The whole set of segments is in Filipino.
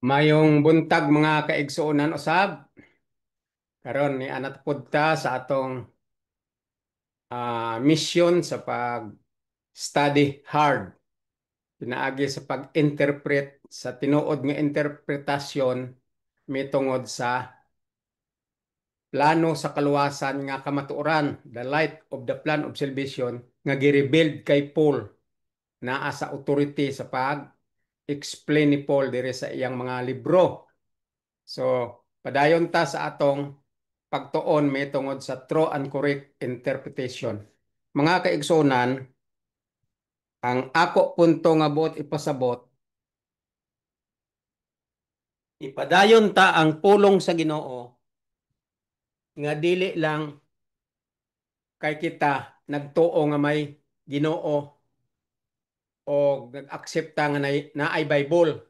Mayong buntag mga kaigsuonan usab karon ni anat pud ta sa atong mission sa pag study hard pinaagi sa pag-interpret sa tinuod nga interpretasyon mitungod sa plano sa kaluwasan nga kamatuoran, the light of the plan of salvation nga girebuild kay Paul naa sa authority sa pag explain ni Paul dire sa iyang mga libro. So padayon ta sa atong pagtuon may tungod sa true and correct interpretation. Mga kaigsonan, ang ako punto nga buot ipasabot, ipadayon ta ang pulong sa Ginoo nga dili lang kay kita nagtuo nga may Ginoo o nag-aksepta nga na ay Bible.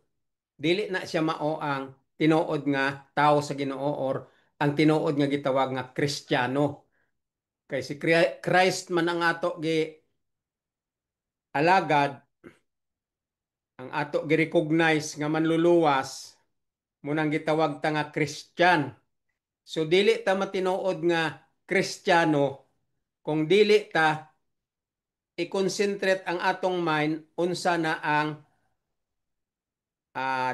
Dili na siya mao ang tinuod nga tao sa Ginoo or ang tinuod nga gitawag nga Kristiyano. Kay si Christ man ang ato gi alagad, ang ato gi-recognize nga manluluwas munang gitawag ta nga Christian. So dili ta matinuod nga Kristiyano kung dili ta i-concentrate ang atong mind unsa na ang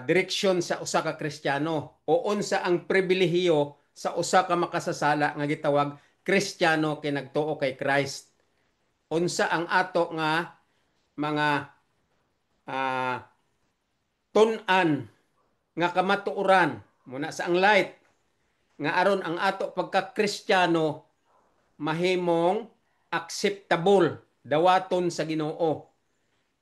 direksyon sa usa ka Kristiyano o unsa ang pribilehiyo sa usa ka makasasala nga gitawag Kristiyano kay nagtuo kay Christ. Unsa ang ato nga mga ah, tun-an nga kamatuoran muna sa ang light nga aron ang ato pagka-Kristiyano mahimong acceptable dawaton sa Ginoo.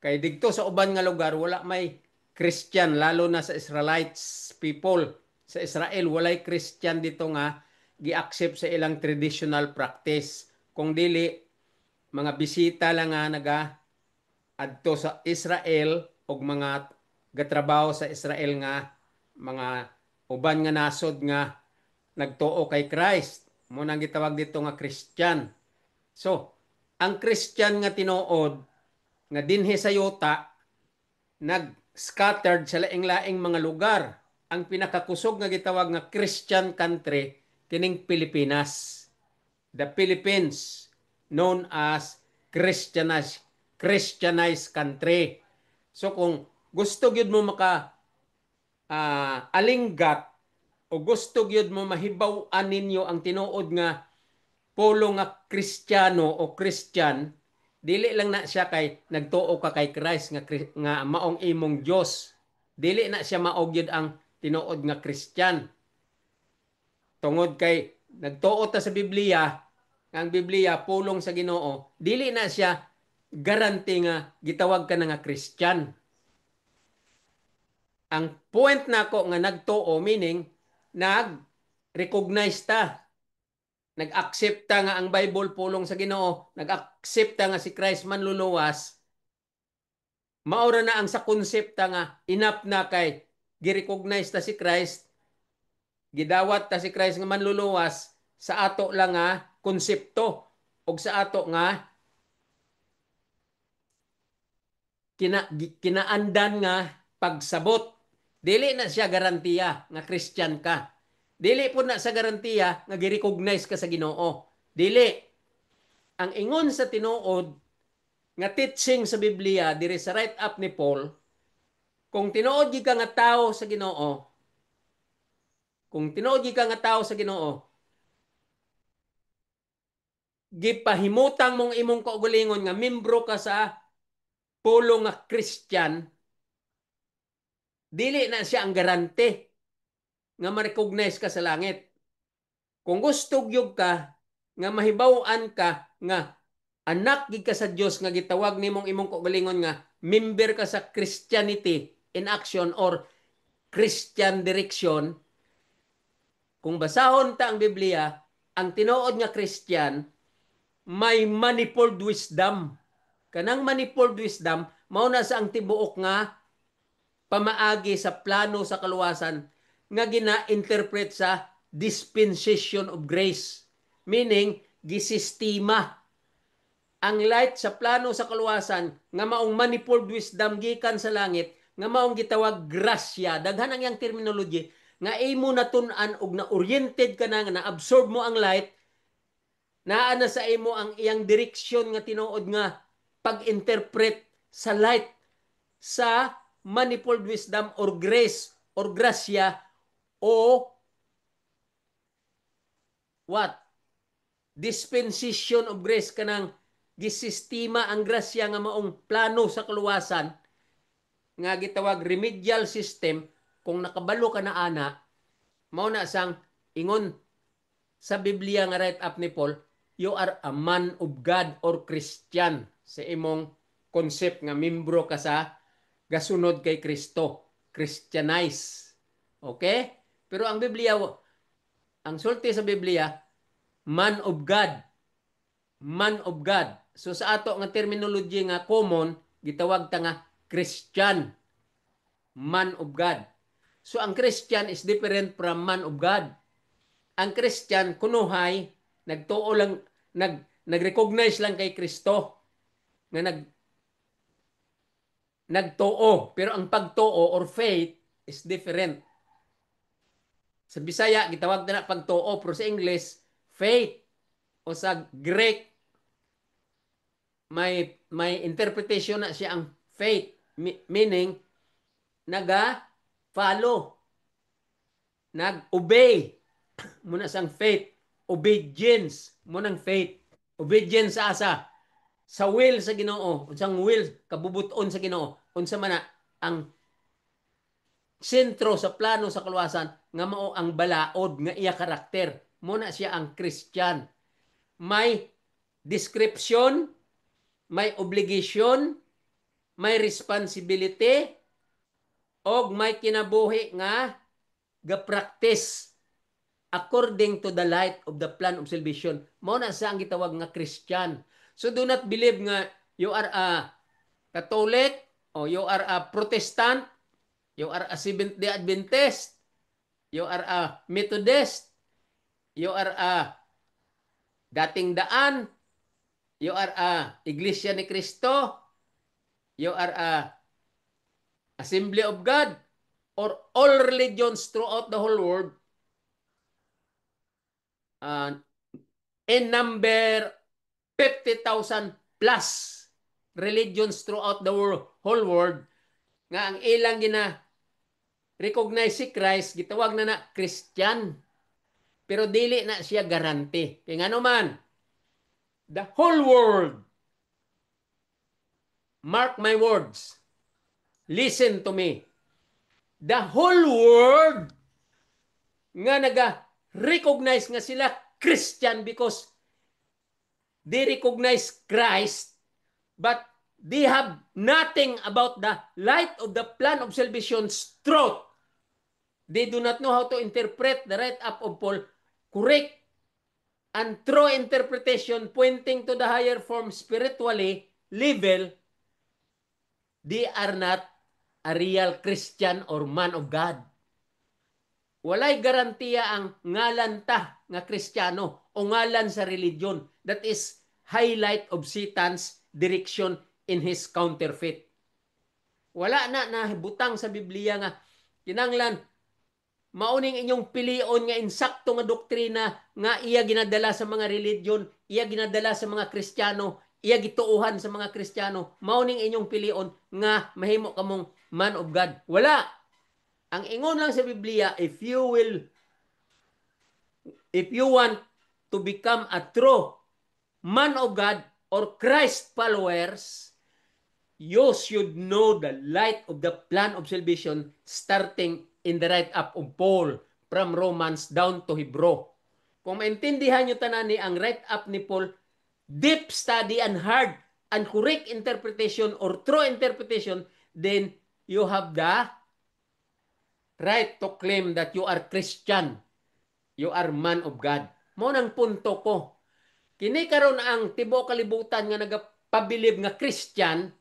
Kay didto sa uban nga lugar wala may Christian lalo na sa Israelites people. Sa Israel walay Christian dito nga gi-accept sa ilang traditional practice. Kung dili mga bisita lang nga naga adto sa Israel og mga gatrabaho sa Israel nga mga uban nga nasod nga nagtuo kay Christ. Mo nang gitawag dito nga Christian. So, ang Christian nga tinuod nga dinhi sa yuta nag-scattered sa laing-laing mga lugar. Ang pinakakusog nga gitawag nga Christian country kining Pilipinas. The Philippines known as Christianized country. So kung gusto gyud mo maka alinggat o gusto gyud mo mahibaw-an ninyo ang tinuod nga polo nga Kristiyano o Christian, dili lang na siya kay nagtuo ka kay Christ nga maong imong Dios. Dili na siya maog gyud ang tinuod nga Christian. Tungod kay nagtuo ta sa Biblia, ang Biblia pulong sa Ginoo, dili na siya garanti nga gitawag ka na nga Christian. Ang point nako nga nagtuo meaning nag-recognize ta, nag-accept ta nga ang Bible pulong sa Ginoo, nag-accept ta nga si Christ manluluwas, maura na ang sa konsepta nga enough na kay gi-recognize ta si Christ, gidawat ta si Christ nga manluluwas sa ato lang nga konsepto o sa ato nga kinaandan nga pagsabot. Dili na siya garantiya nga Christian ka. Dili po na sa garantiya nga gi-recognize ka sa Ginoo. Dili. Ang ingon sa tinuod nga teaching sa Biblia diri sa write up ni Paul, kung tinuod ka nga tao sa Ginoo, kung tinuod ka nga tao sa Ginoo, gipahimutang mong imong kaugalingon nga membro ka sa pulo nga Christian, dili na siya ang garante nga ma-recognize ka sa langit. Kung gusto gyud ka nga mahibaw-an ka nga anak gid ka sa Dios nga gitawag nimong imong kaugalingon nga member ka sa Christianity in action or Christian direction, kung basahon ta ang Biblia, ang tinuod nga Christian may manifold wisdom. Kanang manifold wisdom mao na sa ang tibuok nga pamaagi sa plano sa kaluwasan nga gina-interpret sa dispensation of grace. Meaning, gisistema ang light sa plano sa kaluwasan nga maong manifold wisdom gikan sa langit nga maong gitawag grasya. Daghan ang yang terminology nga imo natun-an og na-oriented ka na, nga na-absorb mo ang light, naa na sa imo ang iyang direksyon nga tinuod nga pag-interpret sa light sa manifold wisdom or grace or grasya o what? Dispensation of grace kanang gisistema ang grasya nga maong plano sa kaluwasan nga gitawag remedial system. Kung nakabalo ka na ana, mao na sang ingon sa Biblia nga right up ni Paul, you are a man of God or Christian sa imong concept nga membro ka sa gasunod kay Kristo. Christianize. Okay? Pero ang Biblia, ang sulti sa Biblia, man of God. Man of God. So sa ato nga terminology nga common, gitawag ta nga Christian. Man of God. So ang Christian is different from man of God. Ang Christian kunuhay nagtuo lang nag-recognize lang kay Kristo nga nagtuo, pero ang pagtuo or faith is different. Sa Bisaya gitawag na pagtuo, pero sa English faith, o sa Greek may interpretation na siya ang faith, meaning naga-follow, nag-obey. Muna sang faith, obedience munang faith. Obedience sa asa? Sa will sa Ginoo. Unsang will, kabubuton sa Ginoo. Unsa man ang sentro sa plano sa kaluwasan nga mao ang balaod nga iya karakter. Muna siya ang Christian. May description, may obligation, may responsibility, og may kinabuhi nga ga-practice according to the light of the plan of salvation. Mao na sa ang gitawag nga Christian. So do not believe nga you are a Catholic or you are a Protestant, you are a Seventh-day Adventist, you are a Methodist, you are a Dating Daan, you are a Iglesia ni Cristo, you are a Assembly of God, or all religions throughout the whole world. In number 50,000 plus religions throughout the whole world, nga ang ilang recognize si Christ, gitawag na Christian. Pero dili na siya garanti. Kaya nga naman, the whole world, mark my words, listen to me, the whole world nga recognize nga sila Christian because they recognize Christ, but they have nothing about the light of the plan of salvation's truth. They do not know how to interpret the right up of Paul, correct and true interpretation pointing to the higher form spiritually level. They are not a real Christian or man of God. Walay garantiya ang ngalan ta nga Kristiyano o ngalan sa religion. That is highlight of Satan's direction in his counterfeit. Wala na butang sa Biblia nga kinanglan mauning inyong pilion nga insakto nga doktrina nga iya ginadala sa mga religion, iya ginadala sa mga Kristiyano, iya gituuhan sa mga Kristiyano. Mauning inyong pilion nga mahimo kamong man of God. Wala. Ang ingon lang sa Biblia, if you want to become a true man of God or Christ followers, you should know the light of the plan of salvation starting in the right up of Paul from Romans down to Hebrew. Kung maintindihan nyo tanan ni ang right up ni Paul, deep study and hard and correct interpretation or true interpretation, then you have the right to claim that you are Christian. You are man of God. Mo nang punto ko. Kini karon ang tibuok kalibutan nga nagapabilib nga Christian,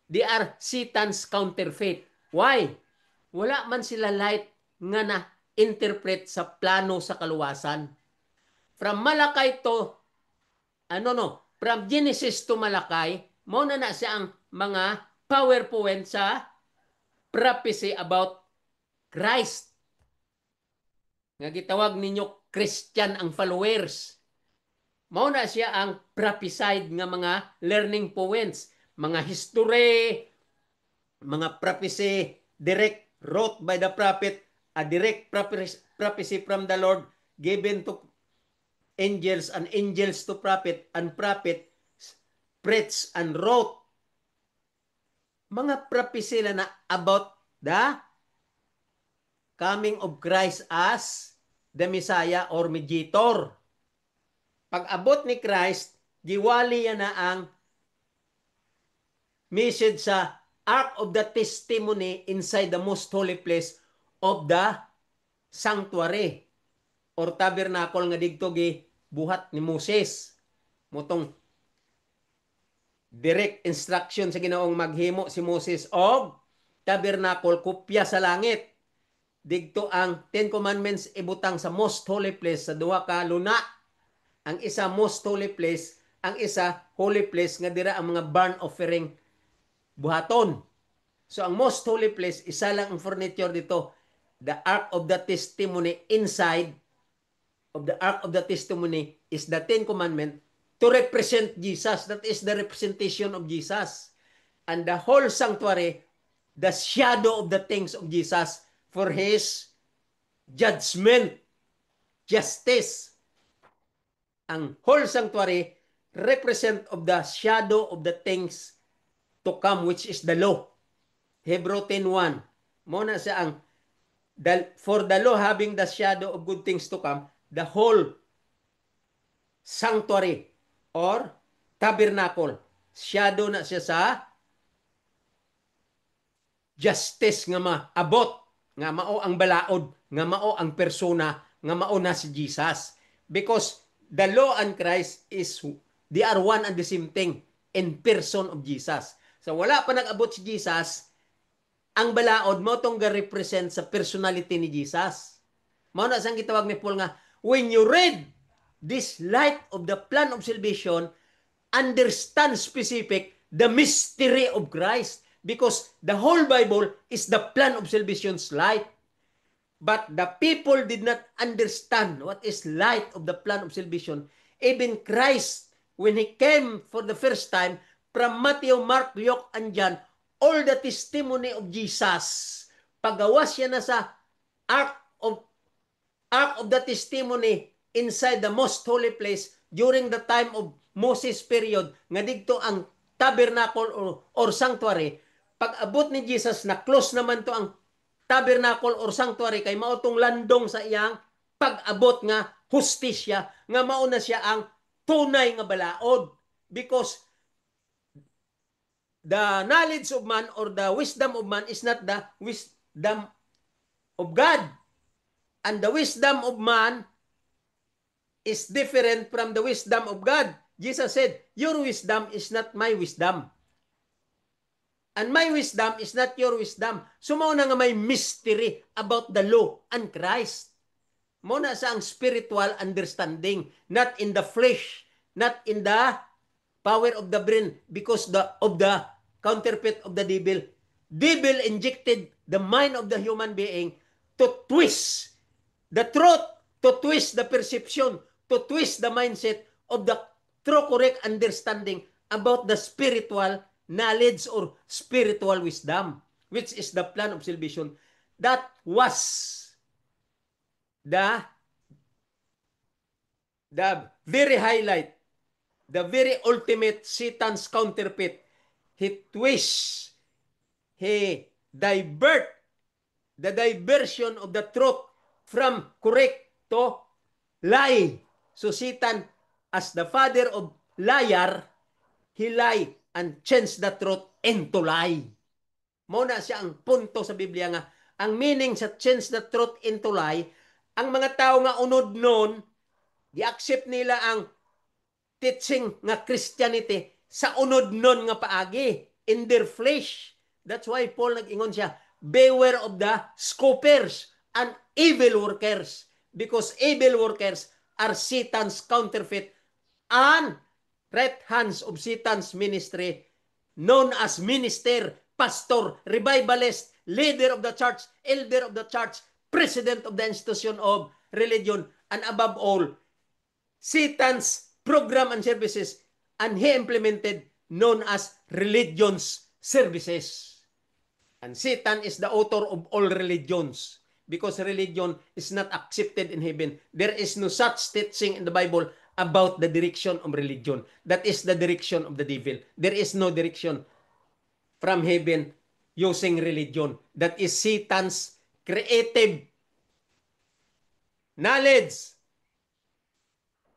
they are Satan's counterfeit. Why? Wala man sila light nga na-interpret sa plano sa kaluwasan. From Malakay to, from Genesis to Malakay, mo na siya ang mga PowerPoint sa prophecy about Christ. Nga gitawag ninyo Christian ang followers. Mao na siya ang prophesied nga mga learning poems, mga history, mga prophecy direct wrote by the prophet, a direct prophecy from the Lord given to angels and angels to prophet and prophet preached and wrote. Mga prophecy na about the coming of Christ as the Messiah or Mediator. Pag abot ni Christ, giwali yan na ang message sa Ark of the Testimony inside the most holy place of the sanctuary or tabernacle nga didto gi buhat ni Moses. Motong direct instruction sa Ginoong maghimo si Moses og tabernacle kopya sa langit. Didto ang Ten Commandments ibutang sa most holy place sa duha ka luna. Ang isa most holy place, ang isa holy place nga dira ang mga burnt offering buhaton. So ang most holy place, isa lang ang furniture dito. The Ark of the Testimony inside of the Ark of the Testimony is the Ten Commandments to represent Jesus. That is the representation of Jesus. And the whole sanctuary, the shadow of the things of Jesus for His judgment, justice. Ang whole sanctuary represent of the shadow of the things to come, which is the law. Hebrew 10:1. Muna siya ang for the law having the shadow of good things to come, the whole sanctuary or tabernacle, shadow na siya sa justice nga maabot, nga mao ang balaod, nga mao ang persona, nga mao na si Jesus. Because the law and Christ they are one and the same thing in person of Jesus. So wala pa nag-abot si Jesus, ang balaod mo itong ga-represent sa personality ni Jesus. Mao na sang gitawag ni Paul nga, when you read this light of the plan of salvation, understand specific the mystery of Christ. Because the whole Bible is the plan of salvation's light. But the people did not understand what is light of the plan of salvation. Even Christ, when He came for the first time, from Matthew, Mark, Luke, and John, all the testimony of Jesus, pagawas siya na sa Ark of the Testimony inside the most holy place during the time of Moses period, nga dito ang tabernacle or sanctuary. Pag abot ni Jesus, na close naman to ang tabernacle or sanctuary kay mao tong landong sa iyang pag-abot nga hustisya, nga mao na siya ang tunay nga balaod. Because the knowledge of man or the wisdom of man is not the wisdom of God. And the wisdom of man is different from the wisdom of God. Jesus said, your wisdom is not my wisdom. And my wisdom is not your wisdom. So mao na nga may mystery about the law and Christ. Mao na sa ang spiritual understanding, not in the flesh, not in the power of the brain, because of the counterfeit of the devil. Devil injected the mind of the human being to twist the truth, to twist the perception, to twist the mindset of the true correct understanding about the spiritual knowledge or spiritual wisdom, which is the plan of salvation. That was the very highlight, the very ultimate Satan's counterfeit. He twists, he divert the diversion of the truth from correct to lie. So Satan, as the father of liar, he lie and change the truth into lie. Muna siya ang punto sa Biblia nga, ang meaning sa change the truth into lie, ang mga tao nga unod nun, i-accept nila ang teaching nga Christianity sa unod nun nga paagi, in their flesh. That's why Paul nag-ingon siya, beware of the scoffers and evil workers, because evil workers are Satan's counterfeit and right hands of Satan's ministry, known as minister, pastor, revivalist, leader of the church, elder of the church, president of the institution of religion, and above all, Satan's program and services, and he implemented known as religions services. And Satan is the author of all religions because religion is not accepted in heaven. There is no such teaching in the Bible about the direction of religion. That is the direction of the devil. There is no direction from heaven using religion. That is Satan's creative knowledge,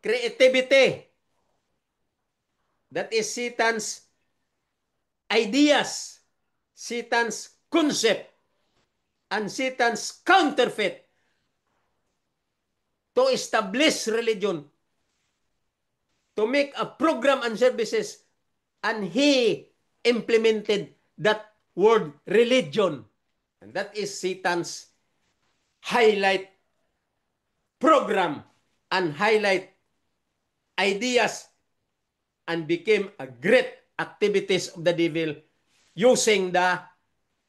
creativity. That is Satan's ideas, Satan's concept, and Satan's counterfeit to establish religion, to make a program and services, and he implemented that word religion. And that is Satan's highlight program and highlight ideas, and became a great activities of the devil using the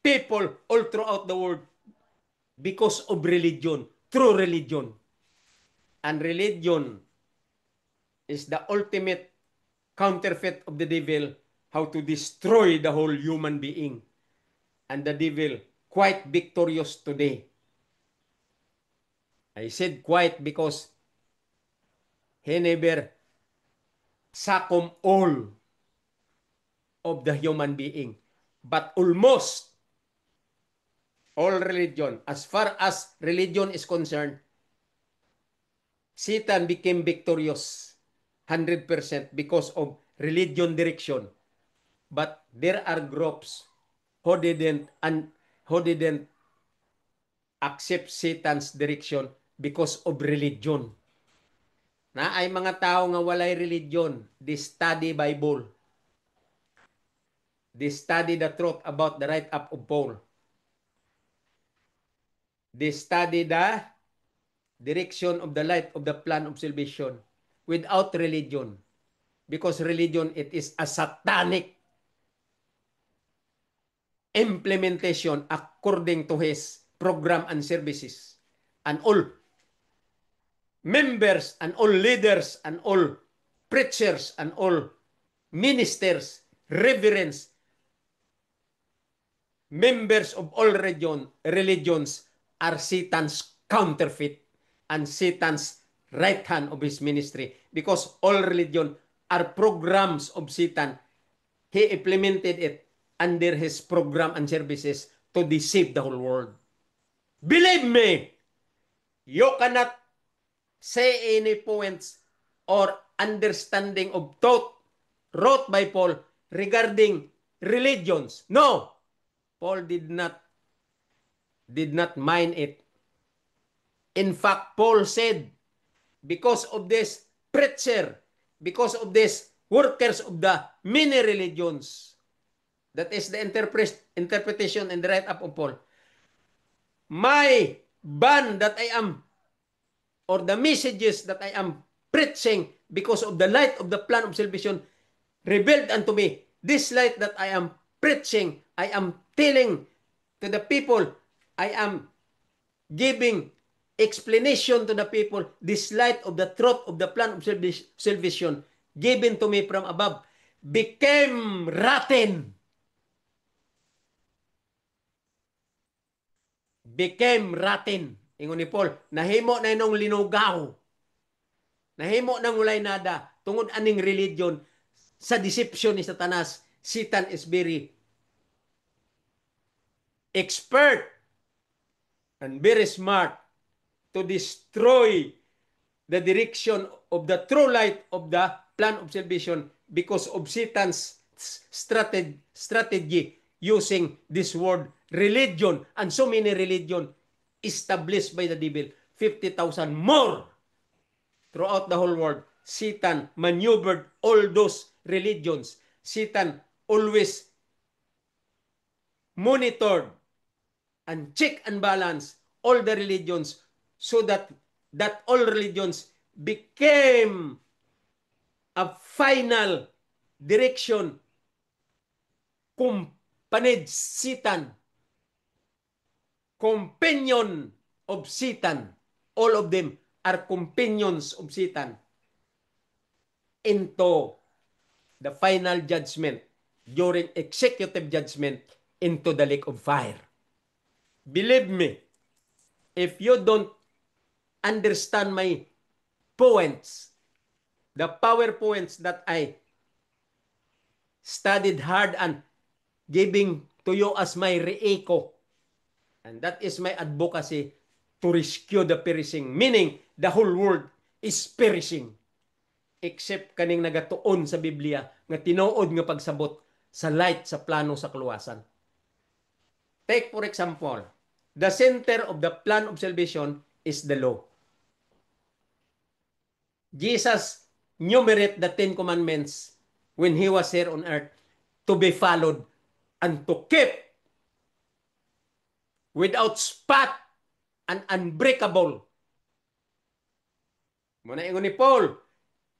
people all throughout the world because of religion, true religion. And religion is the ultimate counterfeit of the devil, how to destroy the whole human being. And the devil quite victorious today. I said quite because he never succumb all of the human being, but almost all religion. As far as religion is concerned, Satan became victorious 100% because of religion direction. But there are groups who didn't accept Satan's direction because of religion. Na ay mga tao nga walay religion, they study Bible. They study the truth about the right up of Paul. They study the direction of the light of the plan of salvation without religion. Because religion, it is a satanic implementation according to his program and services. And all members and all leaders and all preachers and all ministers, reverends, members of all religions are Satan's counterfeit and Satan's right hand of his ministry, because all religion are programs of Satan. He implemented it under his program and services to deceive the whole world. Believe me, you cannot say any points or understanding of thought wrote by Paul regarding religions. No, Paul did not mind it. In fact, Paul said, because of this preacher, because of this workers of the many religions, that is the interpretation and the write-up of Paul, my ban that I am, or the messages that I am preaching because of the light of the plan of salvation revealed unto me, this light that I am preaching, I am telling to the people, I am giving explanation to the people, this light of the truth of the plan of salvation given to me from above became rotten. Became rotten. Ingon ni Paul, nahimo na inong linugaw. Nahimo nang walay nada. Tungod aning religion, sa deception ni Satanas, Satan is very expert and very smart to destroy the direction of the true light of the plan of salvation because of Satan's strategy using this word religion, and so many religion established by the devil, 50,000 more throughout the whole world. Satan maneuvered all those religions. Satan always monitored and check and balance all the religions so that all religions became a final direction kumpanid Satan companion of Satan. All of them are companions of Satan into the final judgment, during executive judgment, into the lake of fire. Believe me, if you don't understand my points, the PowerPoints that I studied hard and giving to you as my re-echo, and that is my advocacy to rescue the perishing, meaning the whole world is perishing except kaning nagatuon sa Biblia nga tinuod nga pagsabot sa light sa plano sa kaluwasan. Take for example, the center of the plan of salvation is the law. Jesus enumerate the 10 commandments when he was here on earth to be followed and to keep without spot and unbreakable. Muna ingon ni Paul,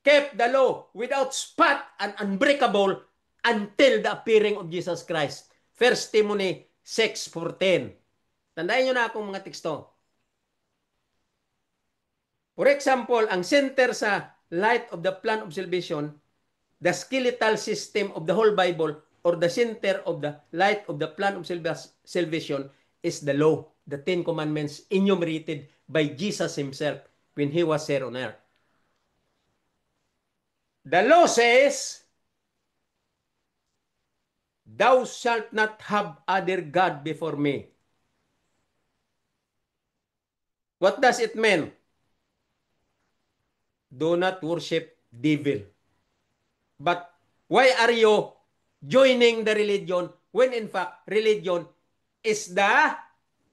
keep the law without spot and unbreakable until the appearing of Jesus Christ. 1 Timothy 6:14. Tandaan nyo na akong mga teksto. For example, ang center sa light of the plan of salvation, the skeletal system of the whole Bible, or the center of the light of the plan of salvation is the law, the 10 commandments enumerated by Jesus himself when he was here on earth. The law says, thou shalt not have other God before me. What does it mean? Do not worship devil. But why are you joining the religion when in fact religion is the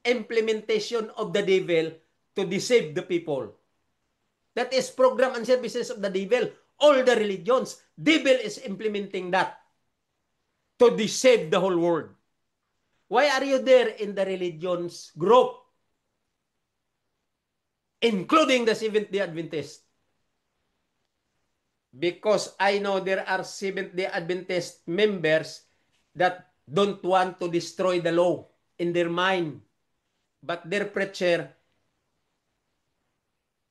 implementation of the devil to deceive the people? That is program and services of the devil. All the religions, devil is implementing that to deceive the whole world. Why are you there in the religions group, including the Seventh-day Adventist? Because I know there are Seventh-day Adventist members that don't want to destroy the law in their mind. But their preacher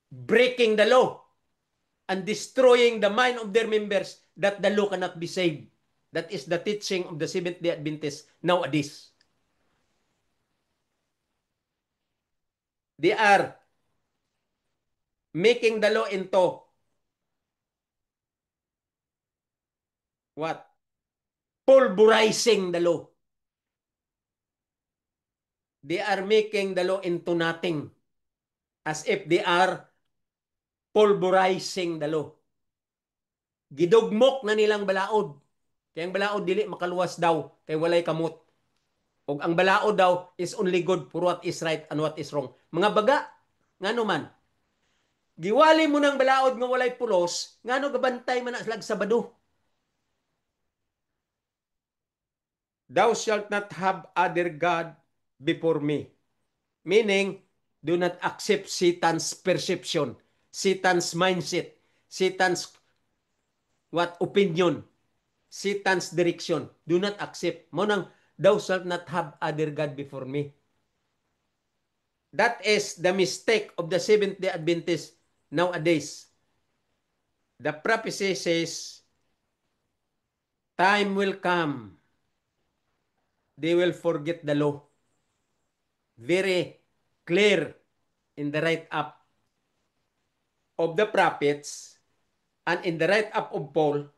breaking the law and destroying the mind of their members that the law cannot be saved. That is the teaching of the Seventh-day Adventists nowadays. They are making the law into what? Pulverizing the law. They are making the law into nothing, as if they are pulverizing the law. Gidugmok na nilang balaod. Kaya ang balaod dili makaluwas daw, kay walay kamot. O ang balaod daw is only good for what is right and what is wrong. Mga baga, ngano man. Giwali mo ng balaod nga walay pulos, ngano gabantay man na slag Sabado. Thou shalt not have other God before me. Meaning, do not accept Satan's perception, Satan's mindset, Satan's opinion, Satan's direction. Do not accept. Monang, thou shalt not have other God before me. That is the mistake of the Seventh-day Adventists nowadays. The prophecy says, time will come. They will forget the law. Very clear in the write-up of the prophets and in the write-up of Paul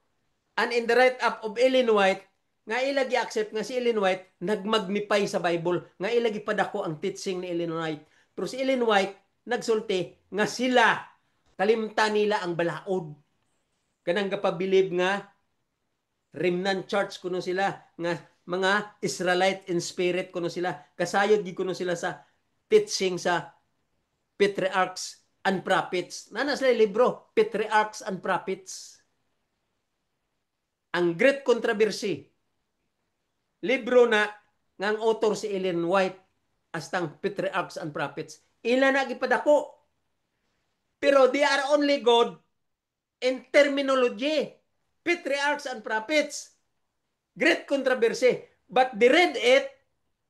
and in the write-up of Ellen White nga ilagi accept nga si Ellen White nagmagnify sa Bible nga ilagi padako ang teaching ni Ellen White. Pero si Ellen White nagsulti nga sila kalimtan nila ang balaod. Kanang kapabilib nga remnant church kuno sila nga mga Israelite in spirit kuno sila. Kasayod gi kuno sila sa teaching sa patriarchs and prophets. Nana sila libro, Patriarchs and Prophets. Ang Great Controversy. Libro na nga ang author si Ellen White astang Patriarchs and Prophets. Ila na gipadako. Pero they are only good in terminology. Patriarchs and Prophets. Great Controversy. But they read it,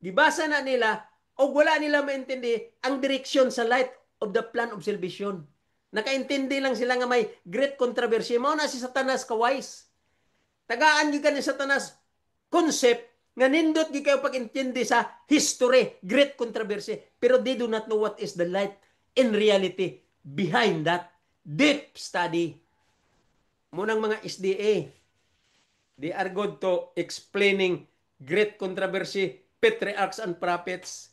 gibasa na nila, O wala nila maintindi ang direksyon sa light of the plan of salvation. Nakaintindi lang sila nga may great controversy. Mao na si Satanas kawais. Tagaan gyud ni Satanas concept nga nindot gyud kayo pag-intindi sa history, great controversy. Pero they do not know what is the light in reality behind that. Deep study. Munang mga SDA, they are good to explaining great controversy, patriarchs and prophets,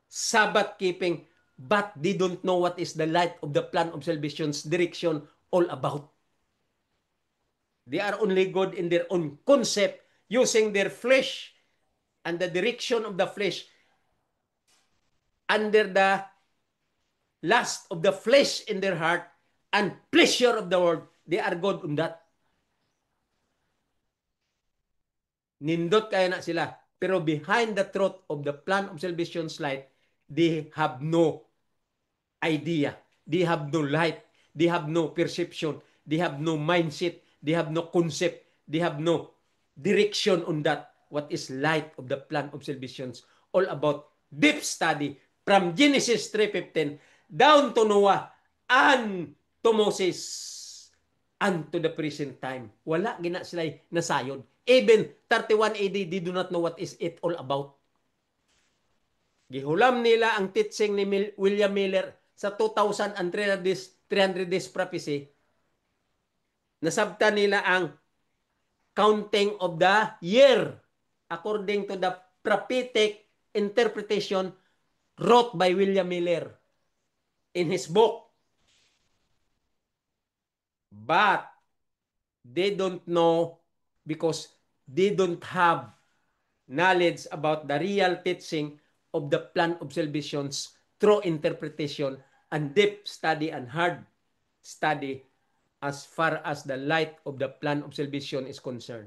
Sabbath keeping, but they don't know what is the light of the plan of salvation's direction all about. They are only good in their own concept, using their flesh and the direction of the flesh under the lust of the flesh in their heart and pleasure of the world. They are good on that. Nindot kaya na sila. Pero behind the truth of the plan of salvation's light, they have no idea. They have no light. They have no perception. They have no mindset. They have no concept. They have no direction on that. What is light of the plan of salvation's all about deep study from Genesis 3:15 down to Noah and to Moses and to the present time. Wala gina sila nasayod. Even 31 AD, they do not know what is it all about. Gihulam nila ang teaching ni William Miller sa 2,300 days prophecy. Nasabta nila ang counting of the year according to the prophetic interpretation wrote by William Miller in his book. But they don't know because they don't have knowledge about the real teaching of the plan of salvation's through interpretation and deep study and hard study as far as the light of the plan of salvation is concerned.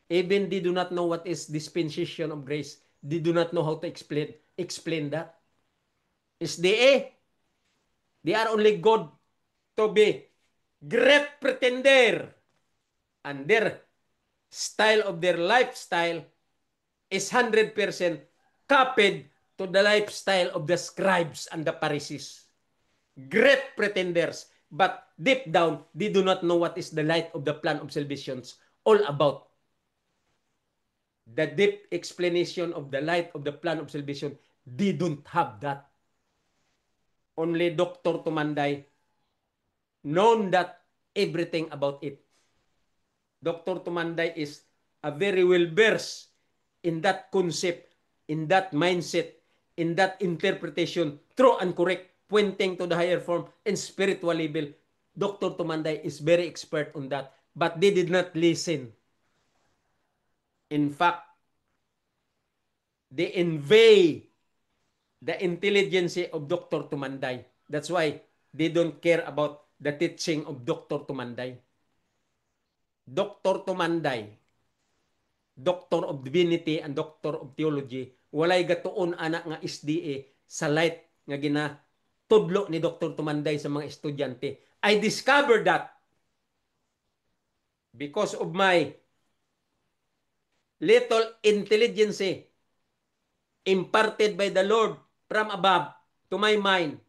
Even they do not know what is dispensation of grace. They do not know how to explain that. SDA, they are only good to be great pretender, and their style of their lifestyle is 100% copied to the lifestyle of the scribes and the Pharisees. Great pretenders, but deep down, they do not know what is the light of the plan of salvation all about. The deep explanation of the light of the plan of salvation, they don't have that. Only Dr. Tumanday known that everything about it. Dr. Tumanday is a very well versed in that concept, in that mindset, in that interpretation, true and correct, pointing to the higher form and spiritual level. Dr. Tumanday is very expert on that, but they did not listen. In fact, they invade the intelligence of Dr. Tumanday. That's why they don't care about the teaching of Dr. Tumanday. Dr. Tumanday, Doctor of Divinity and Doctor of Theology, walay gatuon anak nga SDA sa light nga ginatudlo ni Dr. Tumanday sa mga estudyante. I discovered that because of my little intelligence imparted by the Lord from above to my mind.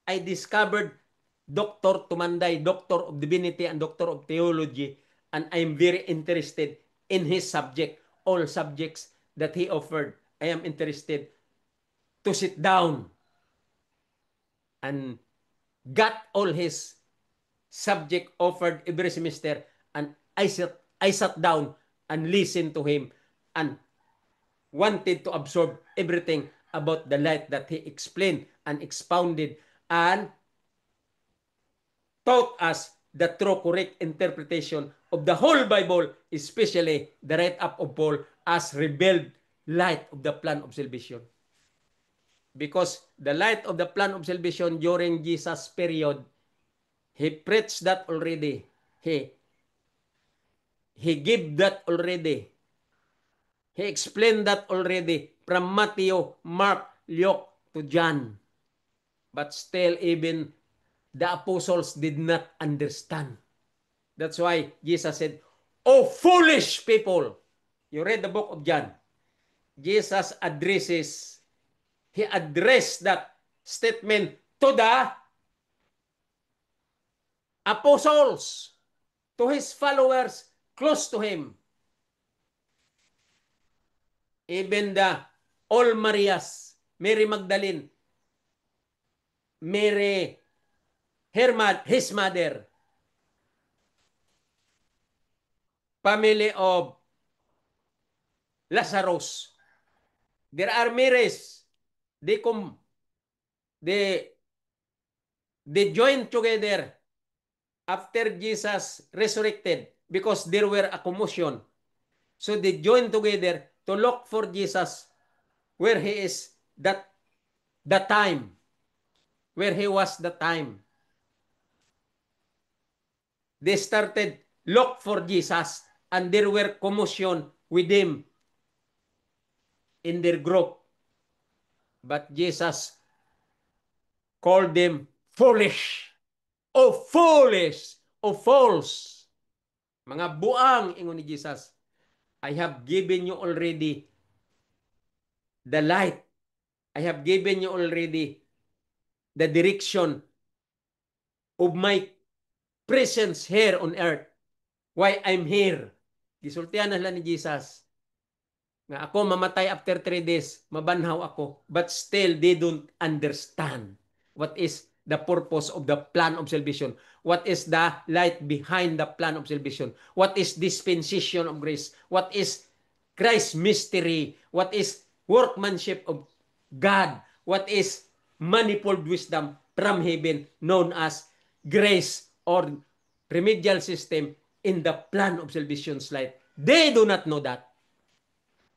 I discovered Dr. Tumanday, Doctor of Divinity and Doctor of Theology, and I'm very interested in his subject, all subjects that he offered. I am interested to sit down and got all his subject offered every semester, and I sat down and listened to him and wanted to absorb everything about the light that he explained and expounded and taught us the true correct interpretation of the whole Bible, especially the write-up of Paul as revealed light of the plan of salvation. Because the light of the plan of salvation during Jesus' period, he preached that already. He gave that already. He explained that already from Matthew, Mark, Luke to John. But still, even the apostles did not understand. That's why Jesus said, "Oh, foolish people." You read the book of John. Jesus addresses he addressed that statement to the apostles, to his followers close to him. Even the all Marias, Mary Magdalene, Mary, his mother, family of Lazarus. There are Marys. They come, they, they join together after Jesus resurrected because there were a commotion. So they joined together to look for Jesus where he is that the time, where he was the time. They started look for Jesus and there were commotion with him in their group. But Jesus called them foolish, o foolish, o false. Mga buang, ingon ni Jesus, I have given you already the light. I have given you already the direction of my presence here on earth. Why I'm here. Gisultihan na lang ni Jesus. Nga ako mamatay after 3 days, mabanhaw ako. But still, they don't understand what is the purpose of the plan of salvation. What is the light behind the plan of salvation? What is dispensation of grace? What is Christ's mystery? What is workmanship of God? What is manifold wisdom from heaven known as grace or remedial system in the plan of salvation's light? They do not know that.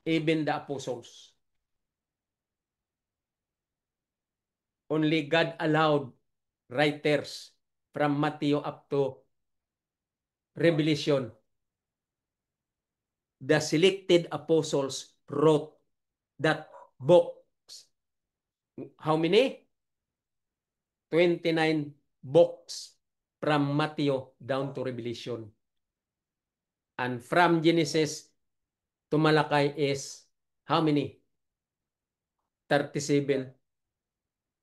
Even the apostles. Only God allowed writers from Matthew up to Revelation. The selected apostles wrote that books. How many? 29 books from Matthew down to Revelation. And from Genesis to Malachi is how many? 37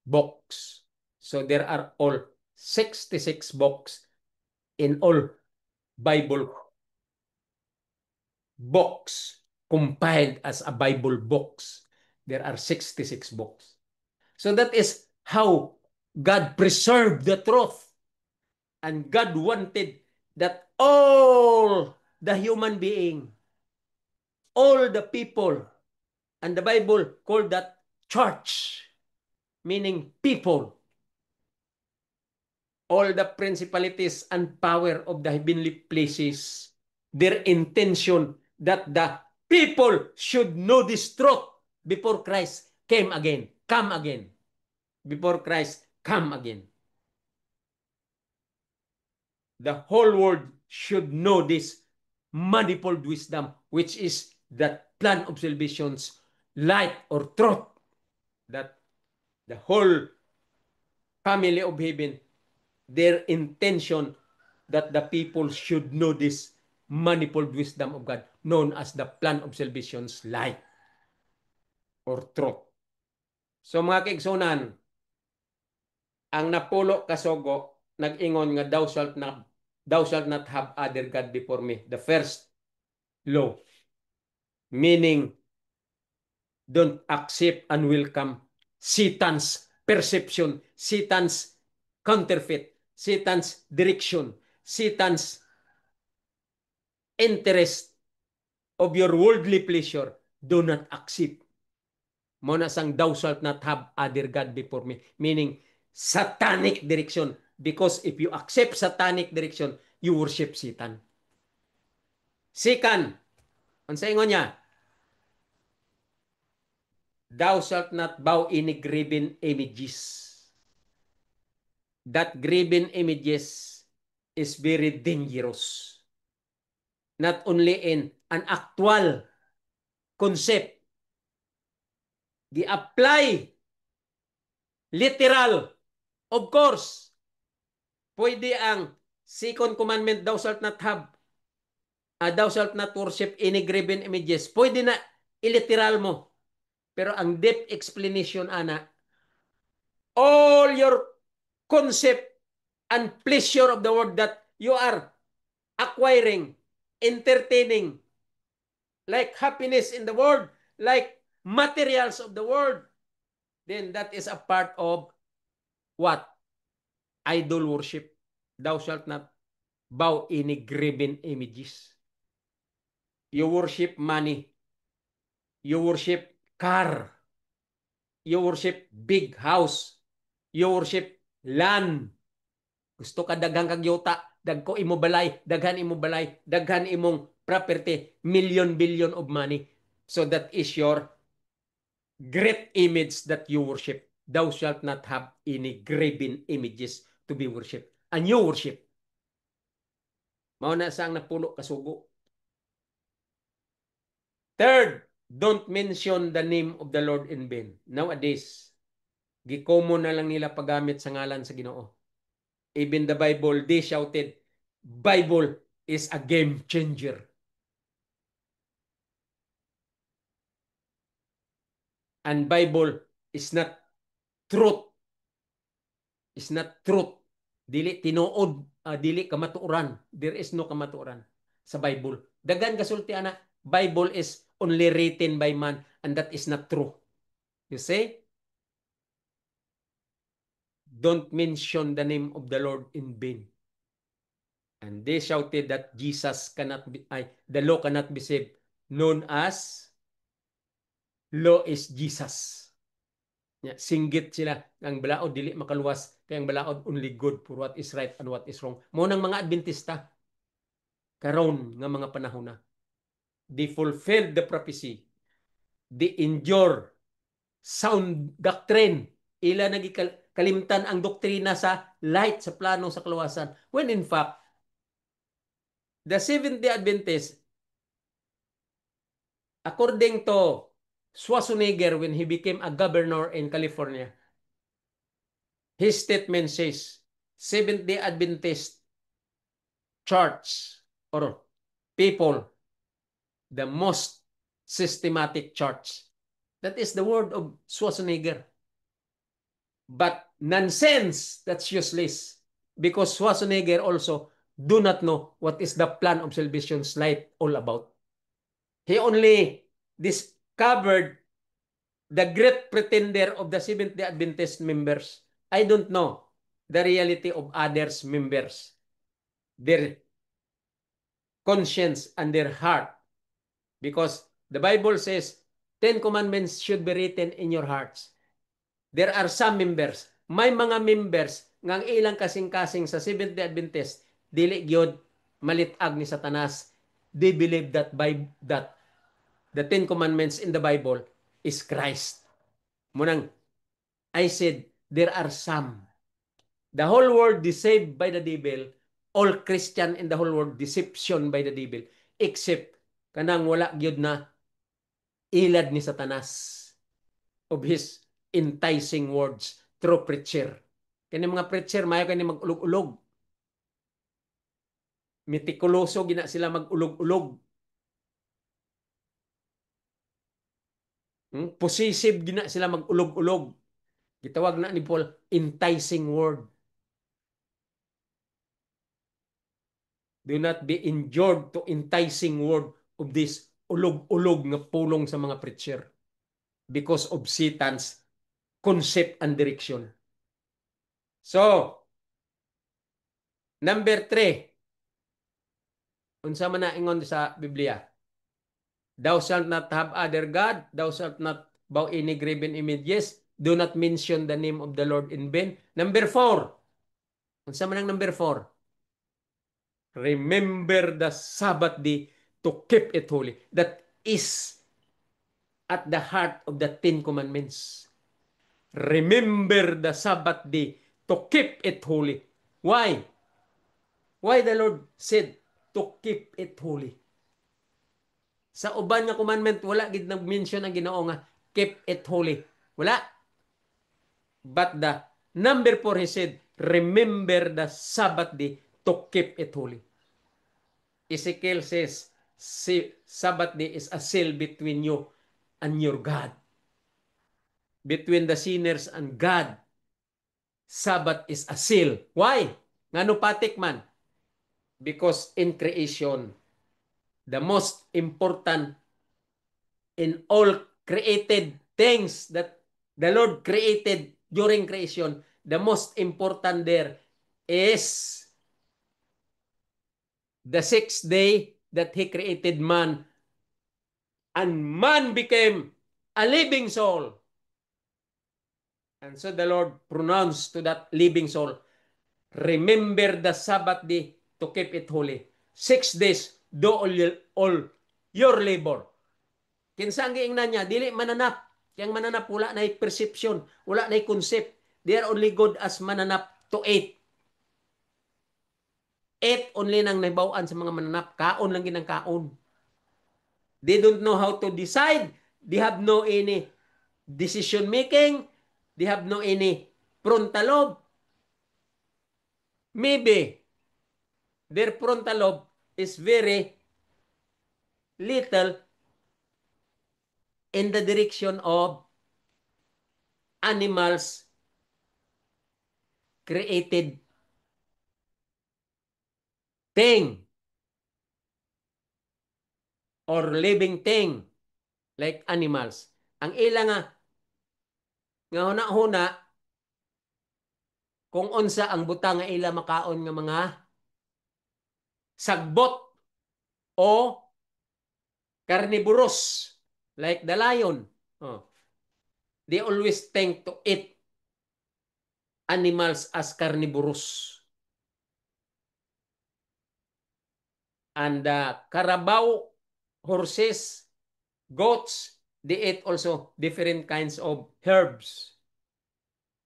books. So there are all 66 books in all Bible books compiled as a Bible books. There are 66 books. So that is how God preserved the truth. And God wanted that all the human being, all the people, and the Bible called that church, meaning people, all the principalities and power of the heavenly places, their intention that the people should know this truth before Christ came again, come again, before Christ come again. The whole world should know this manifold wisdom, which is the plan of salvation's light or truth, that the whole family of heaven, their intention that the people should know this manifold wisdom of God, known as the plan of salvation's light or truth. So mga kaigsunan, ang napulo kasogo, nag-ingon nga thou shalt not have other God before me. The first law, meaning don't accept and welcome Satan's perception, Satan's counterfeit, Satan's direction, Satan's interest of your worldly pleasure. Do not accept. Muna sang thou shalt not have other God before me. Meaning, satanic direction. Because if you accept satanic direction, you worship Satan. Second, ang sa ingon niya, thou shalt not bow any graven images. That graven images is very dangerous. Not only in an actual concept, di-apply literal. Of course, pwede ang second commandment, thou shalt not have, thou shalt not worship any graven images. Pwede na iliteral mo. Pero ang deep explanation, ana, all your concept and pleasure of the world that you are acquiring, entertaining, like happiness in the world, like materials of the world, then that is a part of what? Idol worship. Thou shalt not bow any graven images. You worship money. You worship car. You worship big house. You worship land. Gusto ka daghang kag yuta, dagko imo balay, daghan imo balay, daghan imong property, million billion of money. So that is your great image that you worship. Thou shalt not have any graven images to be worshipped. And you worship. Mao na sang napuno kasugo. Third, don't mention the name of the Lord in vain. Nowadays, gikomo na lang nila paggamit sa ngalan sa Ginoo. Even the Bible, they shouted, Bible is a game changer. And Bible is not truth. Is not truth. Dili tinuod, dili kamatuoran. There is no kamatuoran sa Bible. Dagan kasulti ana, Bible is only written by man and that is not true. You see? Don't mention the name of the Lord in vain. And they shouted that Jesus cannot be, the law cannot be saved, known as law is Jesus. Singgit sila ang balaod dili makaluwas kay ang balaod only good for what is right and what is wrong. Mo nang mga Adventista karon nga mga panahon na. They fulfilled the prophecy. They endure sound doctrine. Ila nagikalimtan ang doktrina sa light sa plano sa kaluwasan. When in fact, the Seventh-day Adventist, according to Schwarzenegger when he became a governor in California, his statement says, Seventh-day Adventist church or people, the most systematic church. That is the word of Schwarzenegger. But nonsense, that's useless. Because Schwarzenegger also do not know what is the plan of salvation's light all about. He only discovered the great pretender of the Seventh-day Adventist members. I don't know the reality of others members, their conscience and their heart. Because the Bible says, 10 commandments should be written in your hearts. There are some members, may mga members ngang ilang kasing-kasing sa Seventh-day Adventist, dili gyud malitag ni Satanas. They believe that the 10 commandments in the Bible is Christ. Munang I said, there are some. The whole world deceived by the devil, all Christian in the whole world deception by the devil, except kanang wala gyud na ilad ni Satanas of his enticing words through preacher. Kani mga preacher, mayo kani mag-ulog-ulog. Mitikuloso gina sila mag-ulog-ulog. Possessive gina sila mag-ulog-ulog. Gitawag na ni Paul, enticing word. Do not be endured to enticing word of this ulog-ulog nga pulong sa mga preacher because of Satan's concept and direction. So, number 3, unsa man na ingon sa Biblia? Thou shalt not have other God, thou shalt not bow any graven images, do not mention the name of the Lord in vain. Number 4, unsa man ang number 4? Remember the Sabbath day to keep it holy. That is at the heart of the 10 commandments. Remember the Sabbath day to keep it holy. Why? Why the Lord said to keep it holy? Sa uban nga commandment, wala gid nag-mention ang Ginoo nga keep it holy. Wala. But the number 4, he said, remember the Sabbath day to keep it holy. Ezekiel says, Sabbath day is a seal between you and your God. between the sinners and God. Sabbath is a seal. Why? Ngano patik man? Because in creation, the most important in all created things that the Lord created during creation, the most important there is the sixth day that He created man, and man became a living soul. And so the Lord pronounced to that living soul, remember the Sabbath day to keep it holy. 6 days, do all your labor. Kinsa ang giingnan niya, dili mananap. Yang mananap, wala na perception, wala na concept. They are only good as mananap to eat. Eat only nang naibawaan sa mga mananap. Kaon lang ginang kaon. They don't know how to decide. They have no any decision making. They have no any frontal lobe. Maybe their frontal lobe is very little in the direction of animals created thing or living thing like animals. Ang ila nga huna-huna kung unsa ang butang nga ila makaon nga mga sagbot o carnivorous like the lion. Oh. They always tend to eat animals as carnivorous. And carabao, horses, goats, they eat also different kinds of herbs,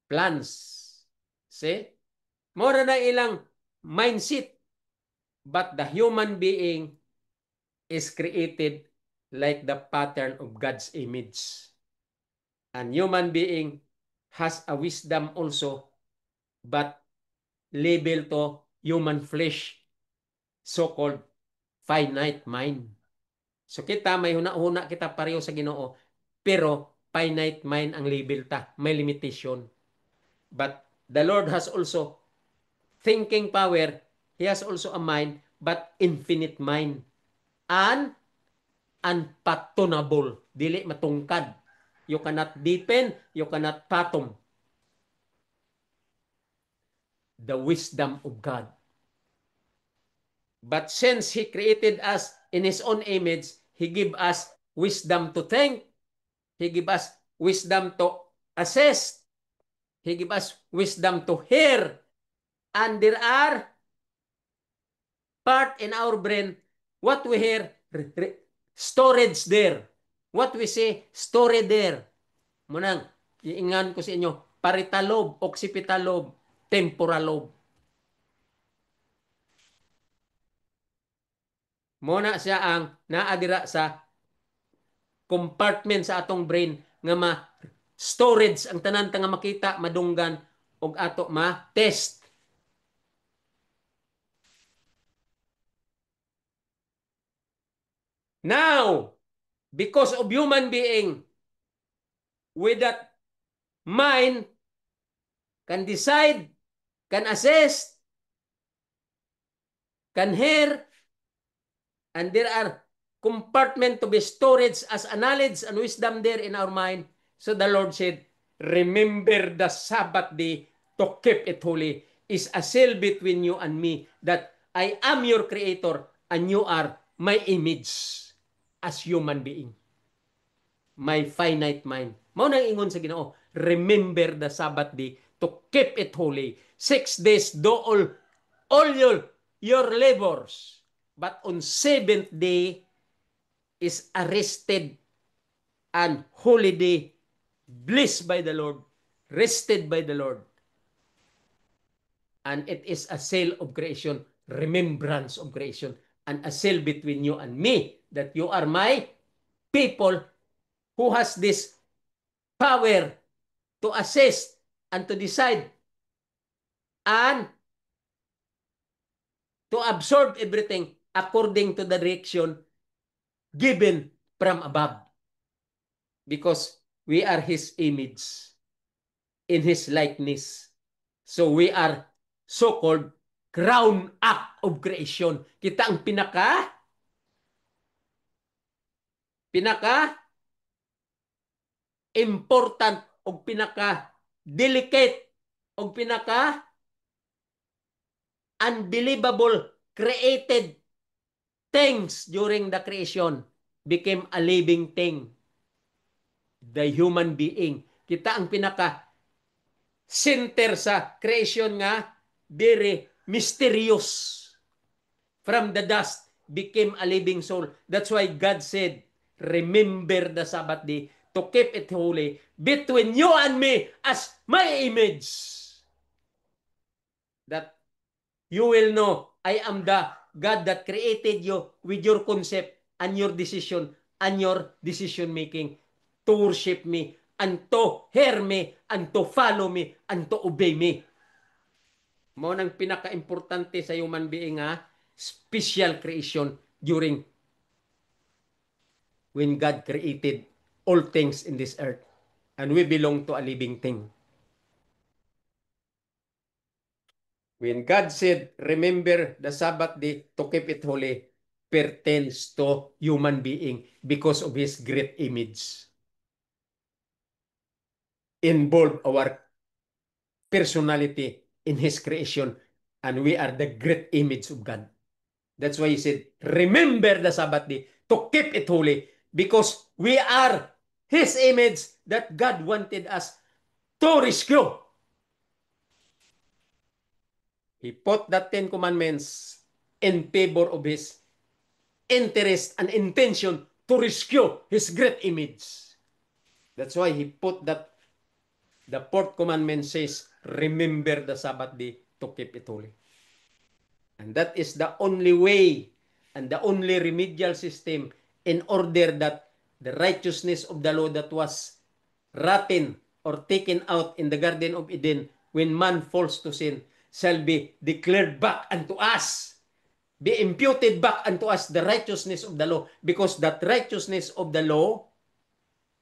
plants. See? Mora na ilang mindset. But the human being is created like the pattern of God's image. And human being has a wisdom also, but labeled to human flesh, so-called finite mind. So kita may huna-huna kita pareho sa Ginoo, pero finite mind ang label ta, may limitation. But the Lord has also thinking power, He has also a mind, but infinite mind. And unfathomable, dili matungkad. You cannot deepen, you cannot fathom the wisdom of God. But since He created us in His own image, He give us wisdom to think. He give us wisdom to assess. He give us wisdom to hear. And there are part in our brain, what we hear, storage there. What we say, stored there. Munang, iingan ko sa inyo, parietal lobe, occipital lobe, temporal lobe. Muna siya ang naadira sa compartment sa atong brain nga storage ang tanan nga makita, madunggan og ato ma-test. Now, because of human being with that mind can decide, can assess, can hear, and there are compartment to be storage as a knowledge and wisdom there in our mind. So the Lord said, remember the Sabbath day to keep it holy is a seal between you and me that I am your creator and you are my image as human being. My finite mind. Mao nang ingon sa Ginoo, remember the Sabbath day to keep it holy. 6 days do all your labors. But on 7th day is arrested and holy day, blessed by the Lord, rested by the Lord. And it is a seal of creation, remembrance of creation, and a seal between you and me, that you are my people who has this power to assist and to decide and to absorb everything according to the direction given from above. Because We are His image in His likeness. So we are so-called crown act of creation. Kita ang pinaka important o pinaka delicate o pinaka unbelievable created things during the creation became a living thing, the human being. Kita ang pinaka center sa creation nga very mysterious. From the dust became a living soul. That's why God said, remember the Sabbath day to keep it holy between you and me as my image. That you will know I am the God that created you with your concept and your decision making to worship me and to hear me and to follow me and to obey me. Mo nang pinaka-importante sa human being special creation during when God created all things in this earth and we belong to a living thing. When God said, remember the Sabbath day to keep it holy, pertains to human being because of His great image. Involve our personality in His creation and we are the great image of God. That's why He said, remember the Sabbath day to keep it holy because we are His image that God wanted us to rescue. He put the Ten Commandments in favor of His interest and intention to rescue His great image. That's why He put that the fourth commandment says, remember the Sabbath day to keep it holy. And that is the only way and the only remedial system in order that the righteousness of the law that was rotten or taken out in the Garden of Eden when man falls to sin shall be declared back unto us, be imputed back unto us the righteousness of the law, because that righteousness of the law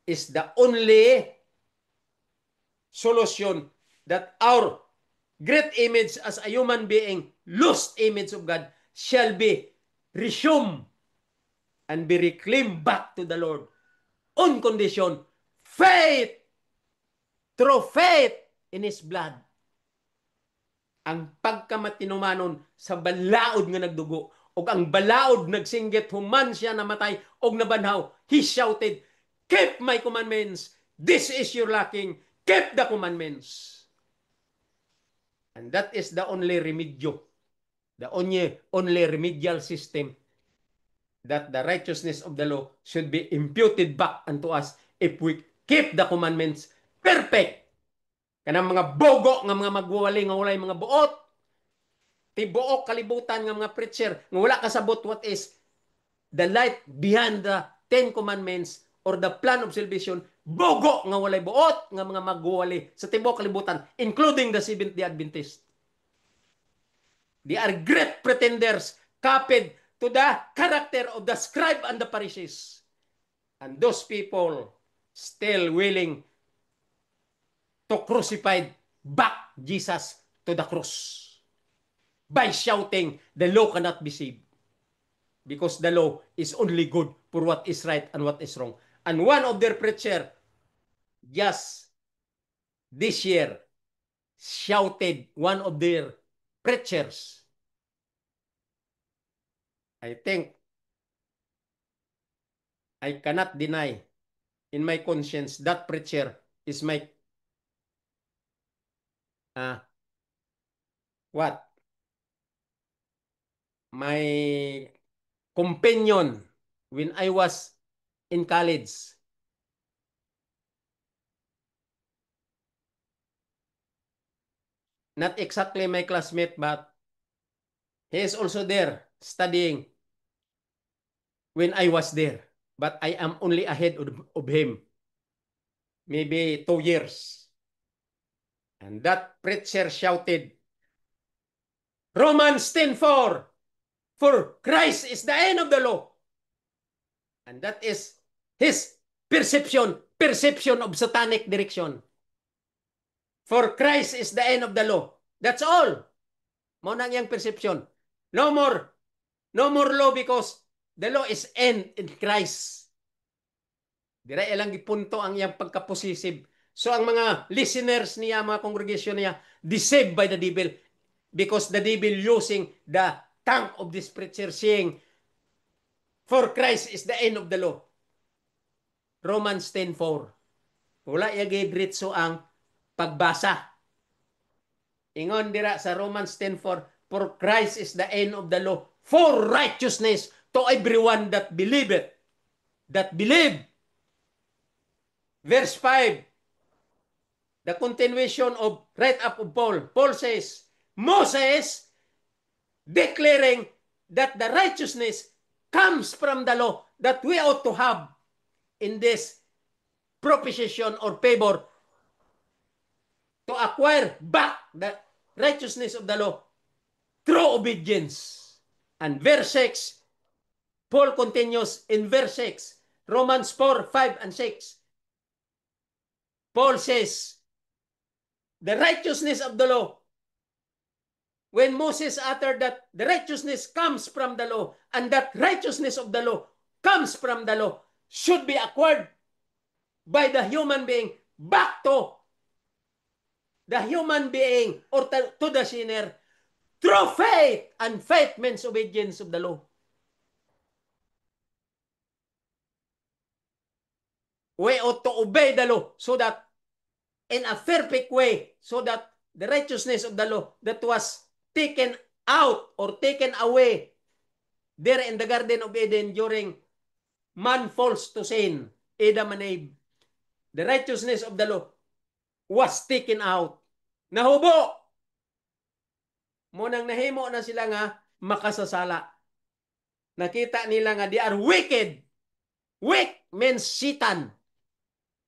is the only solution that our great image as a human being, lost image of God, shall be resumed and be reclaimed back to the Lord on condition, faith, through faith in His blood. Ang pagkamatinumanon sa balaod nga nagdugo, o ang balaod nagsinggit human siya namatay og nabanhaw, He shouted, keep my commandments, this is your lacking, keep the commandments. And that is the only remedio, the only remedial system that the righteousness of the law should be imputed back unto us if we keep the commandments perfect. Kanang mga bogo nga mga magwawali nga walay mga buot, tibuok kalibutan nga mga preacher nga wala kasabot what is the light behind the Ten Commandments or the plan of salvation, bogo nga walay buot nga mga magwawali sa tibuok kalibutan, including the Seventh-day Adventist. They are great pretenders, copied to the character of the scribe and the Pharisees. And those people still willing to crucify back Jesus to the cross by shouting, the law cannot be saved. Because the law is only good for what is right and what is wrong. And one of their preacher just this year shouted, one of their preachers, I think I cannot deny in my conscience that preacher is my what? My companion when I was in college. Not exactly my classmate, but he is also there studying when I was there. But I am only ahead of him. Maybe 2 years. And that preacher shouted, Romans 10:4, for Christ is the end of the law. And that is his perception perception of satanic direction. For Christ is the end of the law. That's all. Mao na iyang perception. No more. No more law because the law is end in Christ. Dira ilang gipunto ang iyang pagka-possessive. So ang mga listeners niya, mga congregation niya, deceived by the devil because the devil using the tongue of this preacher saying, for Christ is the end of the law. Romans 10:4. Wala yagi diretso ang pagbasa. Ingon dira sa Romans 10:4, for Christ is the end of the law for righteousness to everyone that believeth. That believe. Verse 5, the continuation of right up of Paul. Paul says, Moses declaring that the righteousness comes from the law that we ought to have in this propitiation or favor to acquire back the righteousness of the law through obedience. And verse 6, Paul continues in verse 6, Romans 4, 5, and 6. Paul says, the righteousness of the law, when Moses uttered that the righteousness comes from the law, and that righteousness of the law comes from the law, should be acquired by the human being back to the human being or to the sinner through faith, and faith means obedience of the law. We ought to obey the law so that in a perfect way, so that the righteousness of the law that was taken out or taken away there in the Garden of Eden during man falls to sin, Adam and Eve, the righteousness of the law was taken out. Nahubo! Munang nahimo na sila nga makasasala. Nakita nila nga they are wicked. Wick means Satan.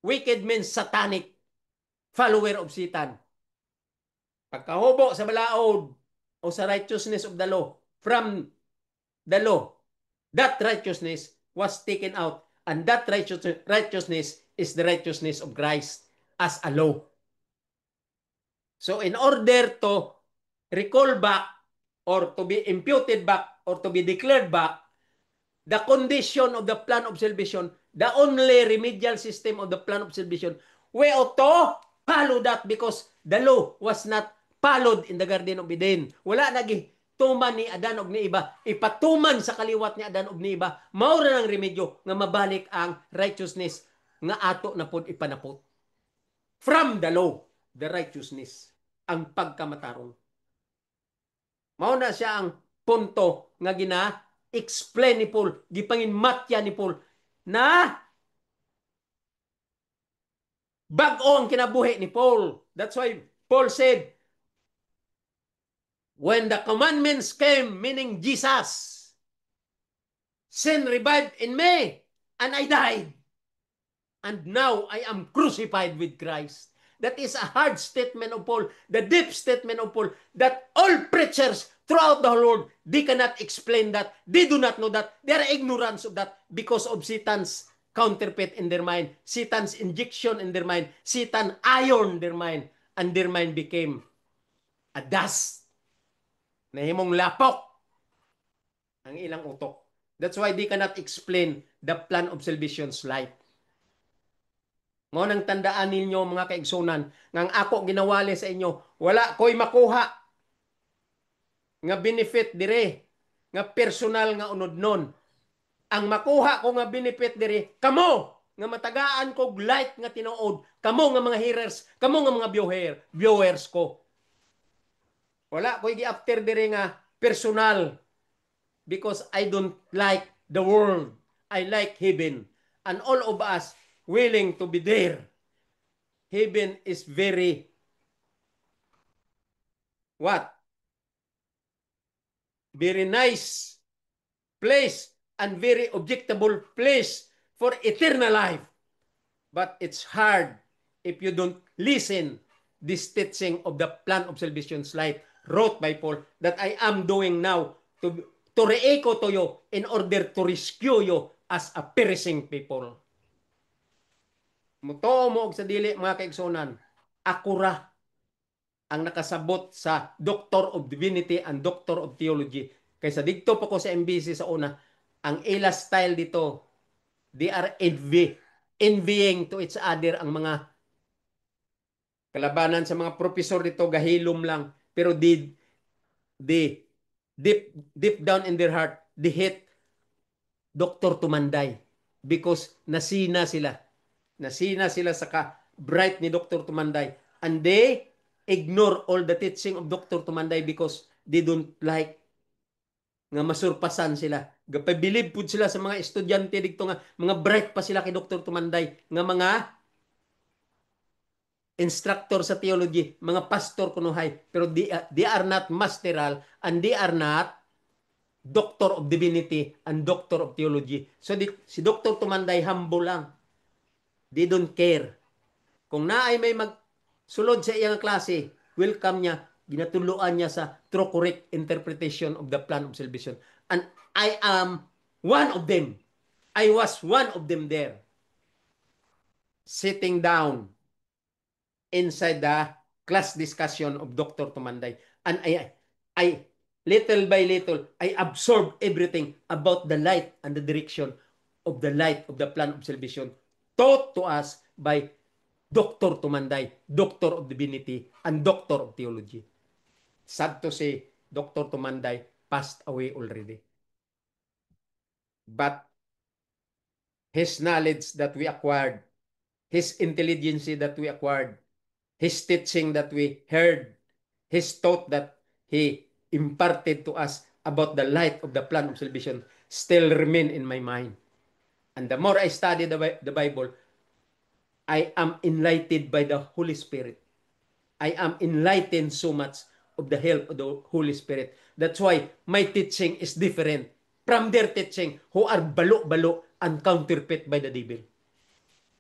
Wicked means satanic. Follower of Satan. Pagkahubo sa balaod o sa righteousness of the law, from the law, that righteousness was taken out, and that righteousness is the righteousness of Christ as a law. So in order to recall back or to be imputed back or to be declared back, the condition of the plan of salvation, the only remedial system of the plan of salvation, we ought to follow that because the law was not followed in the Garden of Eden. Wala nagi tuman ni Adan og ni iba, ipatuman sa kaliwat ni Adan og ni iba, mao ra ng remedyo nga mabalik ang righteousness nga ato na pod ipanapot. From the law, the righteousness, ang pagkamatarong. Mao na siya ang punto nga gina-explain ni Paul, gipanginmatya ni Paul, na bag-o ang kinabuhi ni Paul. That's why Paul said, when the commandments came, meaning Jesus, sin revived in me, and I died. And now I am crucified with Christ. That is a hard statement of Paul, the deep statement of Paul, that all preachers throughout the whole world, they cannot explain that. They do not know that. They are ignorant of that because of Satan's counterfeit in their mind, Satan's injection in their mind, Satan ironed their mind, and their mind became a dust. Nahimong lapok ang ilang utok. That's why they cannot explain the plan of salvation's life. Mo nang tandaan ninyo mga kaigsunan, ngang ako ginawali sa inyo, wala ko'y makuha nga benefit dire, nga personal nga unodnon. Ang makuha ko nga benefit dire, kamo nga matagaan ko light nga tinuod, kamo nga mga hearers, kamo nga mga viewers ko. Wala ko'y gi-after dire nga personal because I don't like the world. I like heaven. And all of us willing to be there. Heaven is very what? Very nice place and very objectable place for eternal life. But it's hard if you don't listen this teaching of the plan of salvation's life wrote by Paul that I am doing now to re-echo to you in order to rescue you as a perishing people. Muto mo og sa dili mga kaigsunan. Akura ang nakasabot sa Doctor of Divinity and Doctor of Theology. Kaysa dito pa ko sa MBC sa una, ang ila style dito, they are envying to each other ang mga kalabanan sa mga profesor dito, gahilom lang. Pero di deep down in their heart, they hate Dr. Tumanday because nasina sila. Nasina sila sa ka-bright ni Dr. Tumanday. And they ignore all the teaching of Dr. Tumanday because they don't like nga masurpasan sila. Gapabilib pud sila sa mga estudyante dito nga mga bright pa sila kay Dr. Tumanday nga mga instructor sa theology, mga pastor kunuhay, pero they are not masteral and they are not Doctor of Divinity and Doctor of Theology. So si Dr. Tumanday humble lang. They don't care. Kung naay may magsulod sa iyang klase, welcome niya, ginatuluan niya sa true correct interpretation of the plan of salvation. And I am one of them. I was one of them there. Sitting down inside the class discussion of Dr. Tumanday. And I little by little, I absorb everything about the light and the direction of the light of the plan of salvation taught to us by Dr. Tumanday, Doctor of Divinity, and Doctor of Theology. Sad to say, Dr. Tumanday passed away already. But his knowledge that we acquired, his intelligence that we acquired, his teaching that we heard, his thought that he imparted to us about the light of the plan of salvation still remain in my mind. And the more I study the Bible, I am enlightened by the Holy Spirit. I am enlightened so much of the help of the Holy Spirit. That's why my teaching is different from their teaching who are balo-balo and counterfeit by the devil.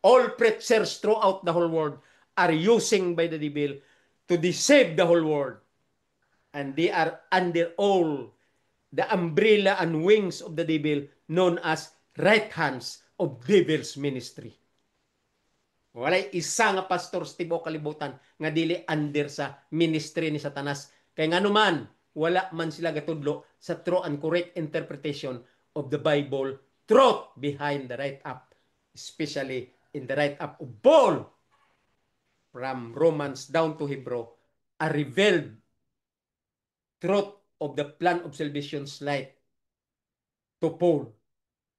All preachers throughout the whole world are using by the devil to deceive the whole world. And they are under all the umbrella and wings of the devil known as right hands of devil's ministry. Walay isa nga pastor sa tibuok kalibutan nga dili under sa ministry ni Satanas. Kay nganuman, wala man sila gatudlo sa true and correct interpretation of the Bible, truth behind the right up, especially in the right up of Paul from Romans down to Hebrew, a revealed truth of the plan of salvation's light to Paul.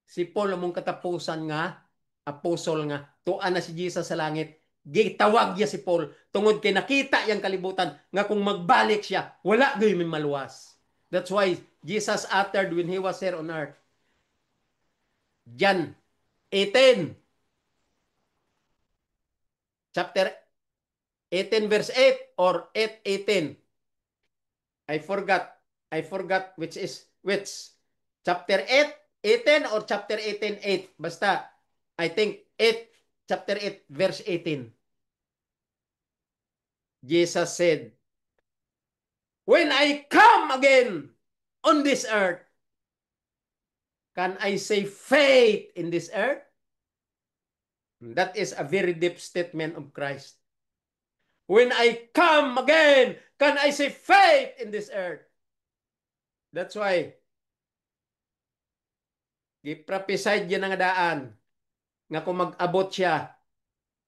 Si Paul among katapusan nga apostol nga tuan na si Jesus sa langit, gitawag niya si Paul tungod kay nakita yang kalibutan nga kung magbalik siya wala gyud may maluwas. That's why Jesus uttered when he was here on earth, John 18 chapter 18 verse 8 or 8:18. I forgot. I forgot which chapter 8 18 or chapter 18 8. Basta I think 8 chapter 8 verse 18. Jesus said, "When I come again on this earth, can I say faith in this earth?" That is a very deep statement of Christ. When I come again, can I say faith in this earth? That's why giprophesied yan nga daan nga kung mag-abot siya,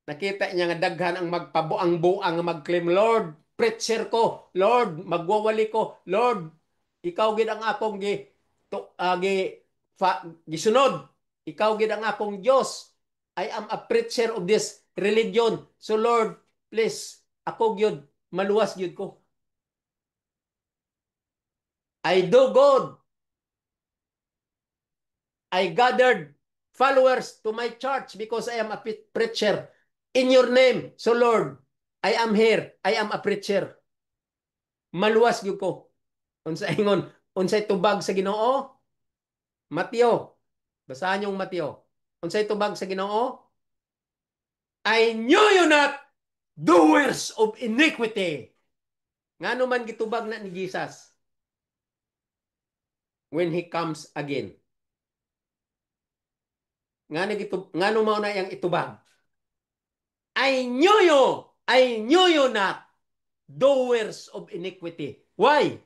nakita niya nga daghan ang magpabuang-buang nga mag-claim, Lord, preacher ko, Lord, magwawali ko, Lord, ikaw gid ang akong gisunod, ikaw gid ang akong Dios. I am a preacher of this religion. So Lord, please, ako gyud maluwas gyud ko. I do good. I gathered followers to my church because I am a preacher in your name. So Lord, I am here. I am a preacher. Maluwas gyud ko. Unsa ingon, unsay tubag sa Ginoo? Mateo. Basahan yung Mateo. Unsay tubag sa Ginoo? I knew you not, doers of iniquity. Ngano man gitubag na ni Jesus when he comes again. Ngano mao na yang itubag? I knew you not, doers of iniquity. Why?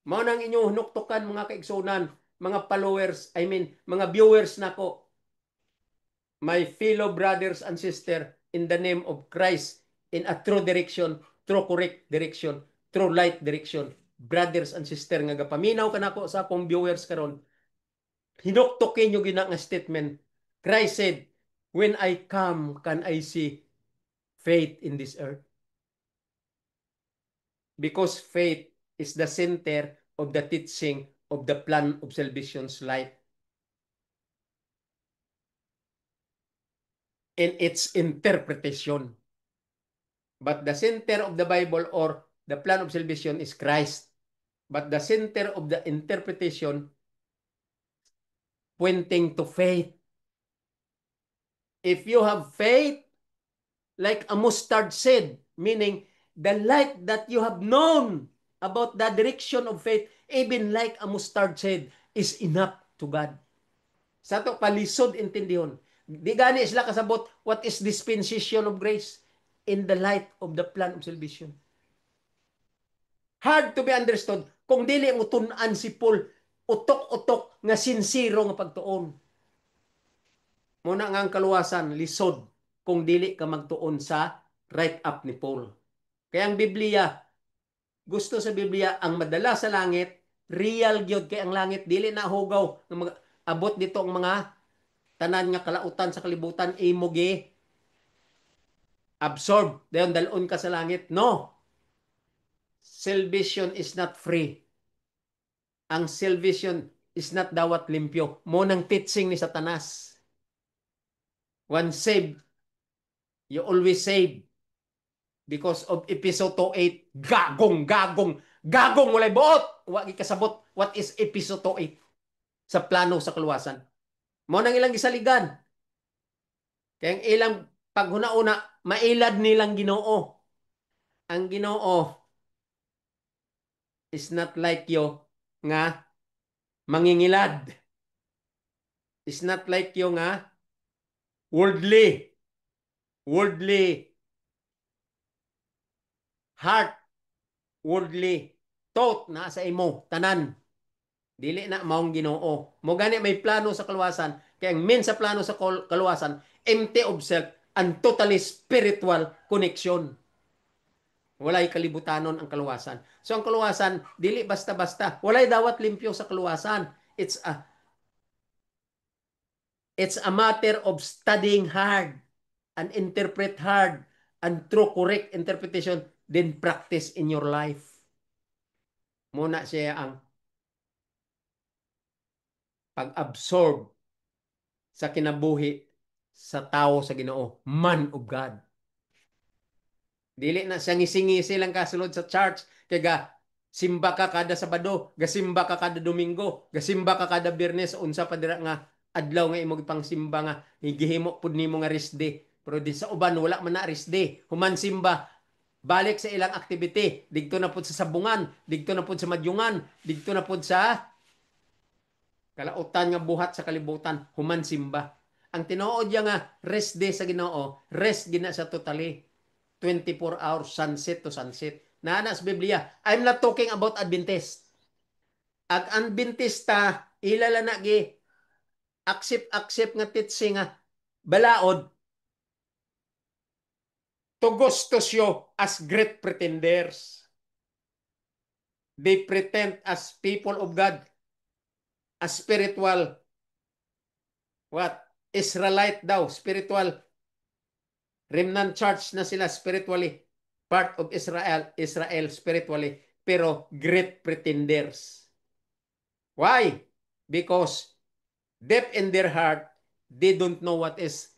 Mao nang inyong hunuktukan mga kaigsunan, mga followers, mga viewers nako, my fellow brothers and sisters in the name of Christ in a true direction, true correct direction, true light direction. Brothers and sisters nga gapaminaw kanako sa akong viewers karon, hinuktokin nyo gina nga statement. Christ said, when I come, can I see faith in this earth? Because faith is the center of the teaching of the plan of salvation's life. In its interpretation. But the center of the Bible or the plan of salvation is Christ. But the center of the interpretation pointing to faith. If you have faith like a mustard seed, meaning the light that you have known about the direction of faith, even like a mustard seed, is enough to God. Sa to palisod intindihon. Di gani sila kasabot what is dispensation of grace in the light of the plan of salvation. Hard to be understood kung dili mo tun-an si Paul utok-utok nga sinsiro nga pagtuon. Muna nga ang kaluwasan lisod kung dili ka magtuon sa right up ni Paul. Kaya ang Biblia, gusto sa Biblia ang madala sa langit, real gyud kay ang langit dili na hugaw nga abot dito ang mga tanan nga kalautan sa kalibutan imo gi absorb dayon dalon ka sa langit. No. Salvation is not free. Ang salvation is not dawat limpyo. Mo nang teaching ni Satanas. Once saved, you always saved. Because of episode 28, gagong walay buot. Wa gi kasabot what is episode 28 sa plano sa kaluwasan. Mo nang ilang gisaligan. Kaya ang ilang paghuna-una, mailad nilang Ginoo. Ang Ginoo is not like you nga mangingilad. Is not like you nga worldly heart, worldly thought na sa imo tanan. Dili na maong Ginoo. Mo gani may plano sa kaluwasan, kaya ang min sa plano sa kaluwasan, empty of self and totally spiritual connection. Walay kalibutanon ang kaluwasan. So ang kaluwasan dili basta-basta. Walay dawat limpyo sa kaluwasan. It's a matter of studying hard and interpret hard and through correct interpretation then practice in your life. Muna siya ang pag-absorb sa kinabuhi sa tao sa Ginoo, man of God. Dili na siya ngisi-ngisi lang kasulod sa church kay simba ka kada Sabado, gasimba ka kada Domingo, gasimba ka kada Biyernes, unsa pa dira nga adlaw nga imong pang simba nga gihimo pud nimo nga rest day. Pero di sa uban wala man na rest day. Human simba balik sa ilang activity, digto na pud sa sabungan, digto na pud sa madyungan, digto na pud sa kalautan nga buhat sa kalibutan, human simba. Ang tinuod niya nga rest day sa Ginoo, rest gina sa totally 24 hours sunset to sunset. Naana sa Biblia, I'm not talking about Adventist. Ag Adventista ilala na gi accept nga teaching nga balaod to gustos yo as great pretenders. They pretend as people of God, as spiritual what? Israelite daw, spiritual remnant church na sila spiritually, part of Israel spiritually, pero great pretenders. Why? Because deep in their heart, they don't know what is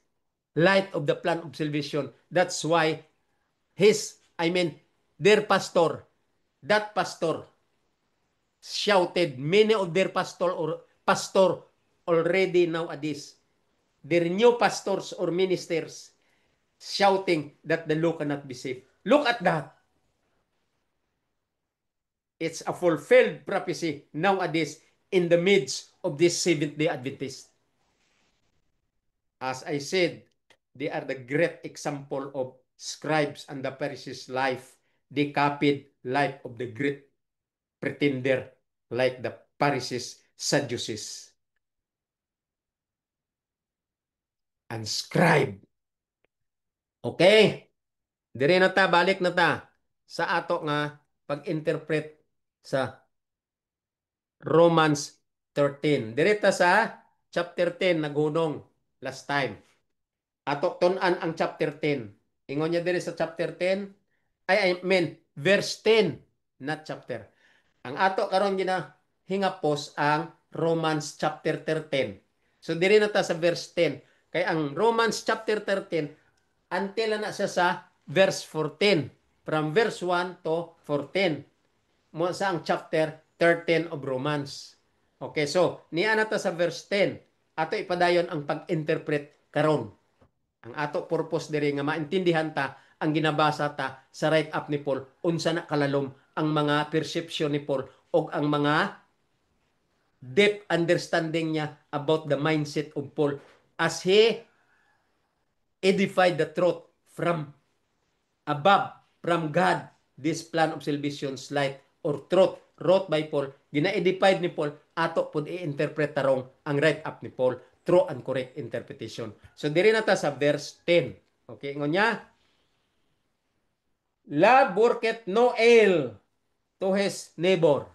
light of the plan of salvation. That's why their pastor, that pastor, shouted, many of their pastor already nowadays, their new pastors or ministers, shouting that the law cannot be saved. Look at that. It's a fulfilled prophecy nowadays in the midst of this Seventh-day Adventist. As I said, They are the great example of scribes and the Pharisees' life. They copied life of the great pretender like the Pharisees, Sadducees, and scribe. Okay? Dire na ta, balik na ta sa ato nga pag-interpret sa Romans 13. Dire ta sa chapter 10 naghunong last time. Ato tun-an ang chapter 10. Ingon niya dire sa chapter 10, I mean verse 10, not chapter. Ang ato karon gina hingapos ang Romans chapter 13. So diri na ta sa verse 10. Kay ang Romans chapter 13 until na siya sa verse 14. From verse 1 to 14. Mo sa ang chapter 13 of Romans. Okay, so niya na ta sa verse 10. Ato ipadayon ang pag-interpret karon. Ang ato purpose diri nga maintindihan ta ang ginabasa ta sa write up ni Paul unsa na kalalom ang mga perception ni Paul o ang mga deep understanding niya about the mindset of Paul as he edified the truth from above, from God, this plan of salvation light or truth wrote by Paul, gina-edified ni Paul, ato pud i-interpret tarong ang write up ni Paul, true and correct interpretation. So diri na ta sa verse 10. Okay, ingon niya, love worketh no ill to his neighbor.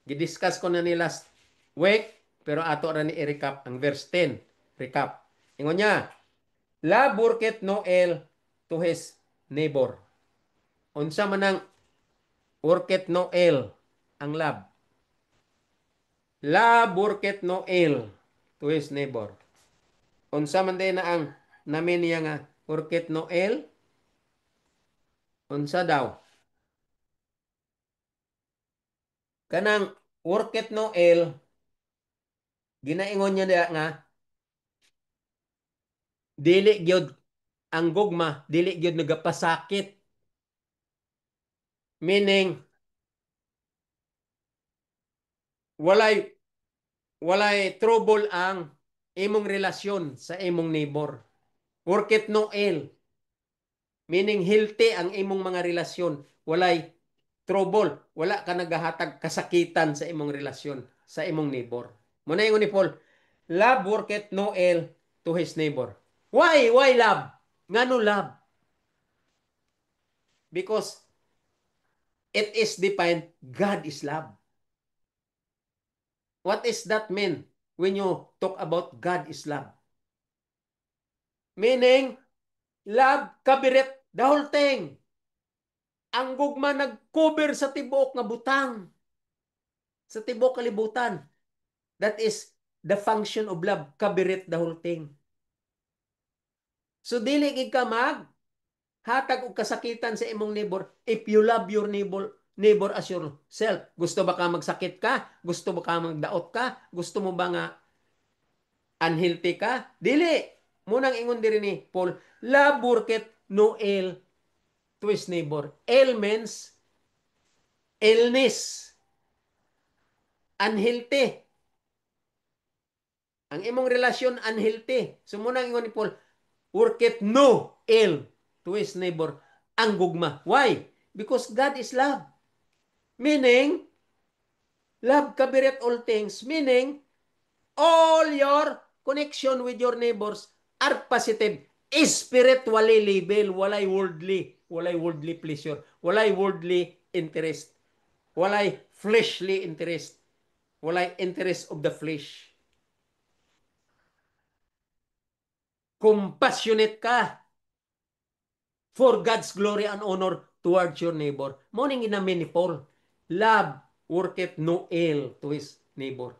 Gidiscuss ko na ni last week, pero ato ra ni i-recap ang verse 10. Recap. Ingon niya, love worketh no ill to his neighbor. Unsa man ang worketh no ill ang love? Love worketh no ill to his neighbor. Unsa man din na ang namin niya nga worketh no ill? Unsa daw? Kanang worketh no ill, ginaingon niya nga dili gyud ang gugma, dili gyud nagapasakit. Meaning walay trouble ang imong relasyon sa imong neighbor. Worketh no ill. Meaning healthy ang imong mga relasyon. Walay trouble. Wala ka nagahatag kasakitan sa imong relasyon sa imong neighbor. Muna ingon ni Paul, love worketh no ill to his neighbor. Why? Why love? Ngano love? Because it is defined, God is love. What is that mean when you talk about God is love? Meaning, love kabiret the whole thing. Ang gugma nag-cover sa tibuok nga butang. Sa tibuok kalibutan. That is the function of love. Kabiret the whole thing. So, dili gid ka hatag og kasakitan sa imong neighbor if you love your neighbor as yourself. Gusto ba ka magsakit ka? Gusto ba ka magdaot ka? Gusto mo ba nga unhealthy ka? Dili. Munang ingon diri ni Paul, love worketh no ill to his neighbor. Ill means illness. Unhealthy. Ang imong relasyon unhealthy. So munang ingon ni Paul, worketh no ill to his neighbor. Ang gugma. Why? Because God is love. Meaning, love kabiret all things. Meaning, all your connection with your neighbors are positive. Spiritually label. Walay worldly. Walay worldly pleasure. Walay worldly interest. Walay fleshly interest. Walay interest of the flesh. Compassionate ka for God's glory and honor towards your neighbor. Morning inamin ni Paul, love worketh no ill to his neighbor.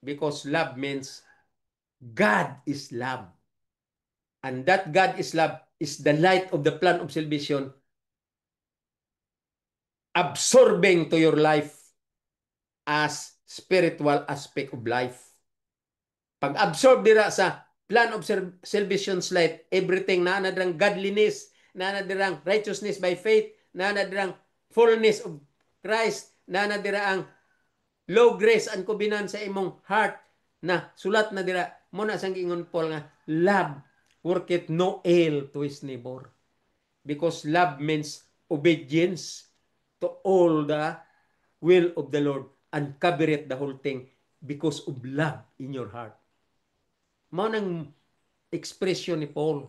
Because love means God is love. And that God is love is the light of the plan of salvation absorbing to your life as spiritual aspect of life. Pag-absorb dira sa plan of salvation's light, everything na nadrang godliness, na nadrang righteousness by faith, na nadrang fullness of Christ, na nadira ang low grace and covenant sa imong heart, na sulat na dira mo na sang ingon Paul nga love worketh no ill to his neighbor. Because love means obedience to all the will of the Lord and covereth the whole thing because of love in your heart. Mao nang expression ni Paul.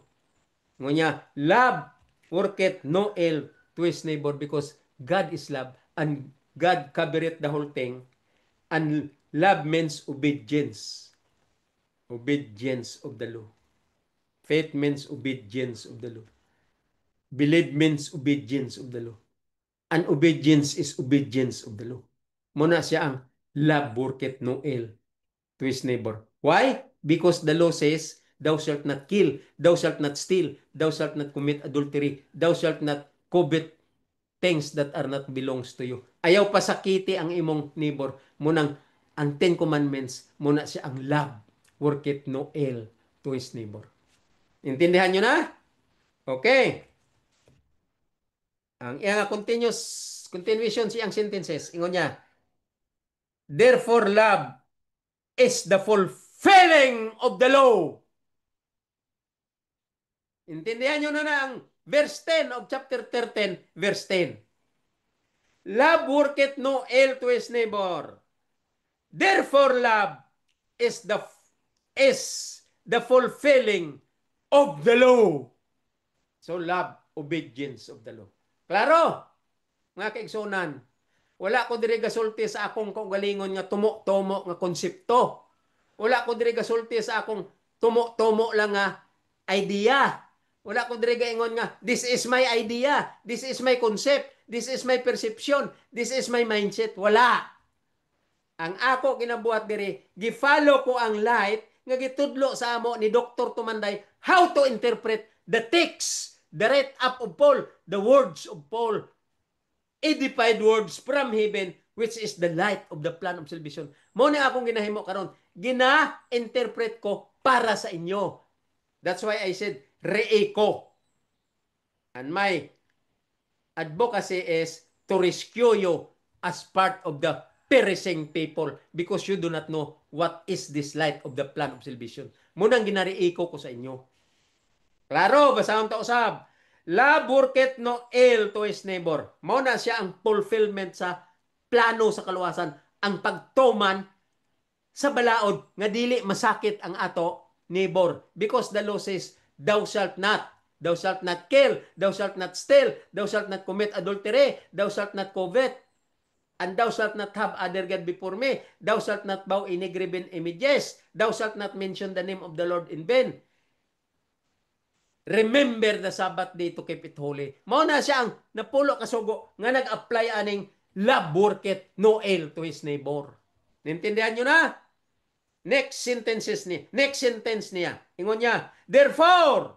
Ngunya, love worketh no ill to his neighbor because God is love and God covereth the whole thing. And love means obedience. Obedience of the law. Faith means obedience of the law. Believe means obedience of the law. And obedience is obedience of the law. Muna siya ang love worketh no ill to his neighbor. Why? Because the law says, thou shalt not kill, thou shalt not steal, thou shalt not commit adultery, thou shalt not covet things that are not belongs to you. Ayaw pasakiti ang imong neighbor. Munang ang Ten Commandments, muna siya ang love worketh no ill to his neighbor. Intindihan nyo na? Okay. Ang iyang continuation siyang sentences. Ingon niya, therefore love is the fulfilling of the law. Intindihan nyo na ang verse 10 of chapter 13, verse 10. Love worketh no ill to his neighbor. Therefore love is the fulfilling of the law. So love, obedience of the law. Klaro? Mga kaigsunan, wala ko diri gasulti sa akong kaugalingon nga tumo-tumo nga konsepto. Wala ko diri gasulti sa akong tumo-tumo lang nga idea. Wala ko diri gaingon nga this is my idea, this is my concept, this is my perception, this is my mindset. Wala. Ang ako ginabuhat diri, gi-follow ko ang light nga gitudlo sa amo ni Dr. Tumanday how to interpret the text, the write up of Paul, the words of Paul, edified words from heaven, which is the light of the plan of salvation. Mo na akong ginahimo karon, gina-interpret ko para sa inyo. That's why I said reeko. And my advocacy is to rescue you as part of the perishing people because you do not know what is this light of the plan of salvation. Munang ginariiko ko sa inyo. Klaro, basahon ta usab. Love worketh no ill to his neighbor. Mao na siya ang fulfillment sa plano sa kaluwasan, ang pagtuman sa balaod nga dili masakit ang ato neighbor because the law says thou shalt not kill, thou shalt not steal, thou shalt not commit adultery, thou shalt not covet, and thou shalt not have other god before me, thou shalt not bow any graven images, thou shalt not mention the name of the Lord in vain. Remember the Sabbath day to keep it holy. Mao na siya ang napulo kasugo nga nag-apply aning love worketh no ill to his neighbor. Nintindihan nyo na? Next sentence niya. Ingon niya, therefore,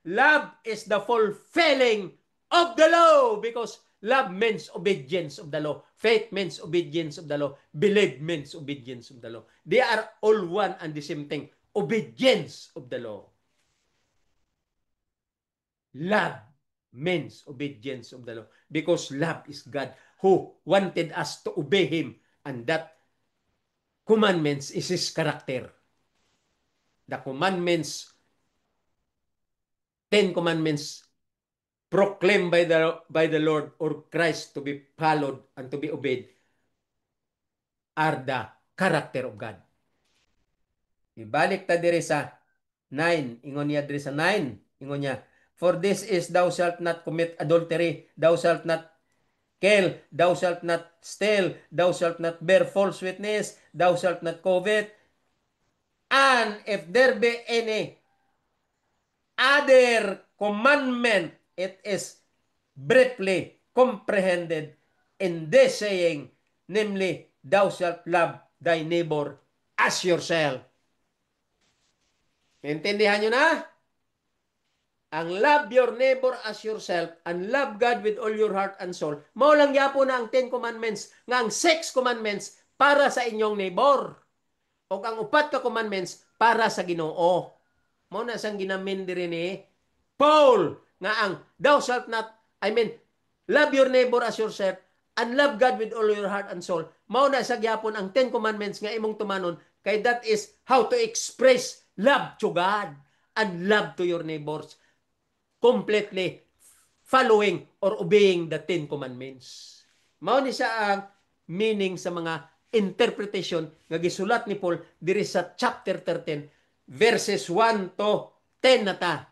love is the fulfilling of the law because love means obedience of the law. Faith means obedience of the law. Believe means obedience of the law. They are all one and the same thing. Obedience of the law. Love means obedience of the law because love is God who wanted us to obey Him, and that commandments is His character. The commandments, 10 commandments proclaimed by the Lord or Christ to be followed and to be obeyed are the character of God. Ibalik ta diri sa 9. Ingon niya diri sa 9. Ingon niya, for this is thou shalt not commit adultery, thou shalt not kill, thou shalt not steal, thou shalt not bear false witness, thou shalt not covet. And if there be any other commandment, it is briefly comprehended in this saying, namely, thou shalt love thy neighbor as yourself. Intindihan nyo na? Ang love your neighbor as yourself and love God with all your heart and soul. Mao lang yapo na ang 10 commandments, nga ang 6 commandments para sa inyong neighbor. O ang 4 ka commandments para sa Ginoo. Mao na sang ginamin diri ni Paul nga ang thou shalt not, love your neighbor as yourself and love God with all your heart and soul. Mao na sa gyapon ang 10 commandments nga imong tumanon Kay that is how to express love to God and love to your neighbors completely following or obeying the Ten Commandments. Mao ni siya ang meaning sa mga interpretation nga gisulat ni Paul diri sa chapter 13 verses 1 to 10 nata.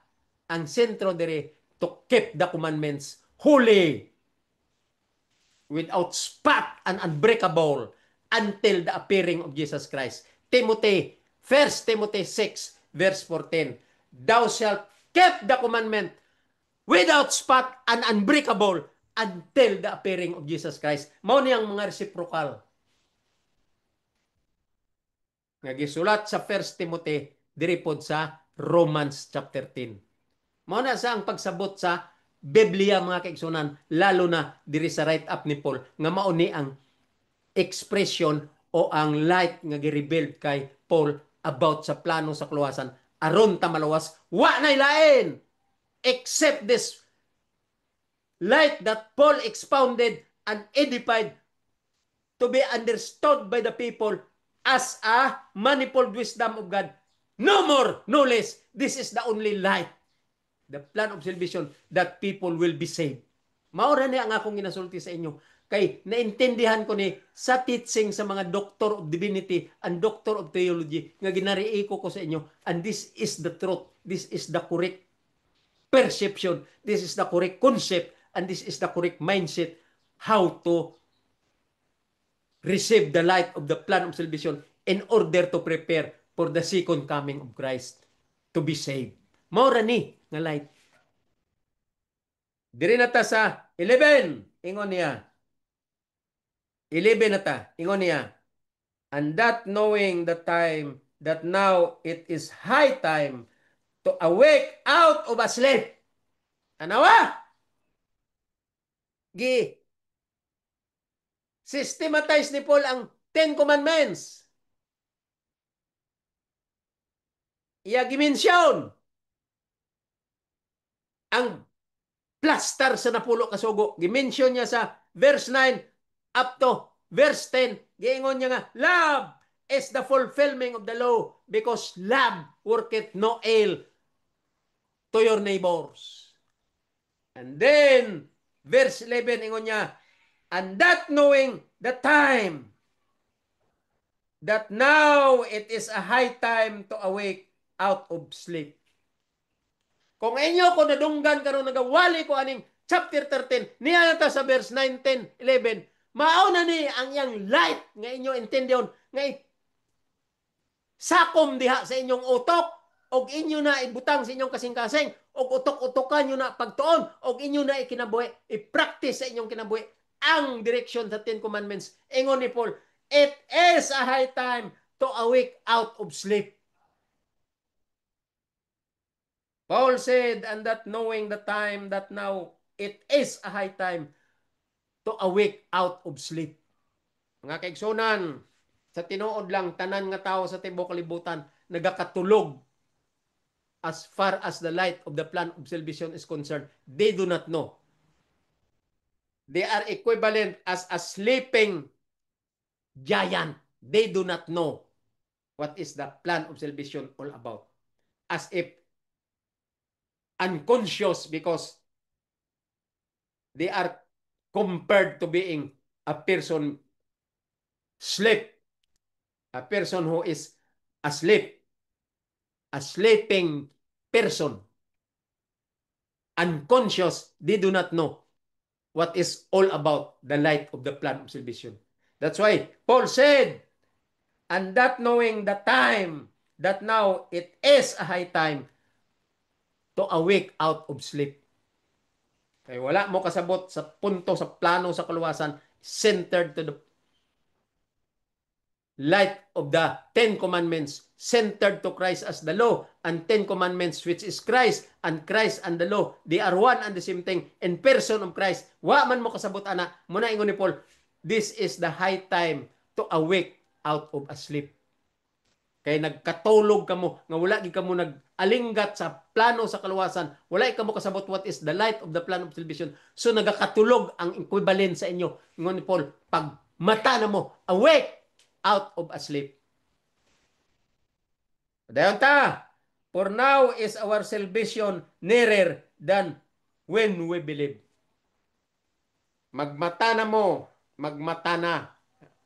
Ang sentro diri to keep the commandments holy without spot and unbreakable until the appearing of Jesus Christ. Timothy, 1 Timothy 6 verse 14. Thou shalt keep the commandment without spot and unbreakable until the appearing of Jesus Christ. Mao niyang mga reciprocal nga gisulat sa 1 Timothy diri pod sa Romans chapter 10. Mao na sa ang pagsabot sa Biblia mga kaigsunan, lalo na diri sa write-up ni Paul nga mao ni ang expression o ang light nga gi-revealed kay Paul about sa plano sa kaluwasan aron ta malawas wa nay lain except this light that Paul expounded and edified to be understood by the people as a manifold wisdom of God. No more, no less. This is the only light, the plan of salvation, that people will be saved. Maura ni ang akong ginasulti sa inyo. Kay naintindihan ko ni sa teaching sa mga Doctor of Divinity and Doctor of Theology nga ginariiko ko sa inyo. And this is the truth. This is the correct perception. This is the correct concept. And this is the correct mindset how to receive the light of the plan of salvation in order to prepare for the second coming of Christ to be saved. Maura ni nga light. Diri na ta sa 11. Ingon niya. 11 na ta. Ingon niya. And that knowing the time that now it is high time to awake out of a sleep. Anawa? Systematize ni Paul ang Ten Commandments. Iya gimensyon ang plaster sa napulo kasugo. Gimensyon niya sa verse 9 up to verse 10. Giingon niya nga, love is the fulfillment of the law because love worketh no ill to your neighbors. And then, verse 11, ingon niya, and that knowing the time, that now it is a high time to awake out of sleep. Kung inyo ko nadunggan karon nagawali ko aning chapter 13, niya nata sa verse 9, 10, 11, mao na ni ang iyang light nga inyo intendyon nga sakom diha sa inyong utok og inyo na ibutang sa inyong kasing-kasing og utok-utokan nyo na pagtuon og inyo na ikinabuhi, i-practice sa inyong kinabuhi ang direction sa Ten Commandments. Ingon ni Paul, it is a high time to awake out of sleep. Paul said, and that knowing the time that now it is a high time to awake out of sleep. Mga kaigsunan, sa tinuod lang, tanan nga tao sa tibok kalibutan, nagakatulog as far as the light of the plan of salvation is concerned. They do not know. They are equivalent as a sleeping giant. They do not know what is the plan of salvation all about. As if unconscious because they are compared to being a person sleep, a person who is asleep, a sleeping person, unconscious. They do not know what is all about the light of the plan of salvation. That's why Paul said, and that knowing the time that now it is a high time to awake out of sleep. Kaya wala mo kasabot sa punto, sa plano, sa kaluwasan, centered to the light of the Ten Commandments, centered to Christ as the law, and Ten Commandments which is Christ, and Christ and the law, they are one and the same thing in person of Christ. Wa man mo kasabot, ana, muna ingon ni Paul, this is the high time to awake out of a sleep. Kay nagkatulog kamo nga wala gid kamo nag-alinggat sa plano sa kaluwasan, wala kamo kasabot what is the light of the plan of salvation. So nagakatulog ang equivalent sa inyo. Ingon ni Paul, pag mata na mo, awake out of a sleep. Dayon ta, for now is our salvation nearer than when we believe. Magmata na mo, magmata na.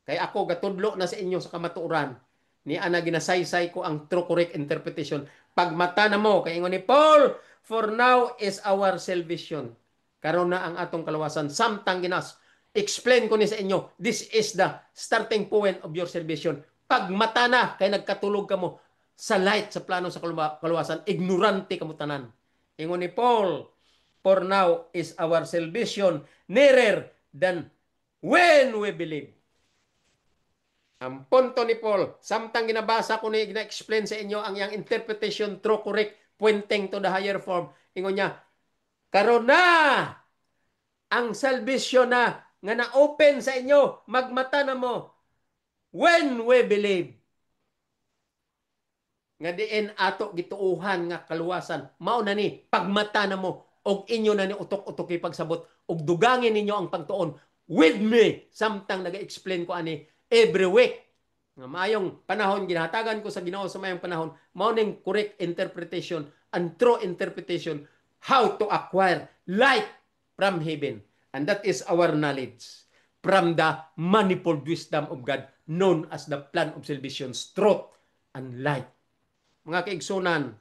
Kay ako gatudlo na sa inyo sa kamatuoran. Ni ana ginasaysay ko ang true correct interpretation. Pagmata na mo, kay ingon ni Paul, for now is our salvation. Karon na ang atong kaluwasan. Samtang ginas. Explain ko ni sa inyo, this is the starting point of your salvation. Pagmata na, kay nagkatulog ka mo sa light, sa plano sa kaluwasan, ignorante ka mo tanan. Ingon ni Paul, for now is our salvation nearer than when we believe. Ang punto ni Paul, samtang ginabasa ko ni gina-explain sa inyo ang yang interpretation true correct pointing to the higher form. Ingon niya, karon na ang salvation na nga na-open sa inyo, magmata na mo when we believe. Nga diin ato gituuhan nga kaluwasan. Mao na ni pagmata na mo og inyo na ni utok-utok pagsabot og dugangin ninyo ang pagtuon with me samtang naga-explain ko ani every week. Nga maayong panahon ginahatagan ko sa Ginoo sa maayong panahon, mao ning correct interpretation and true interpretation how to acquire light from heaven. And that is our knowledge from the manifold wisdom of God known as the plan of salvation's truth and light. Mga kaigsunan,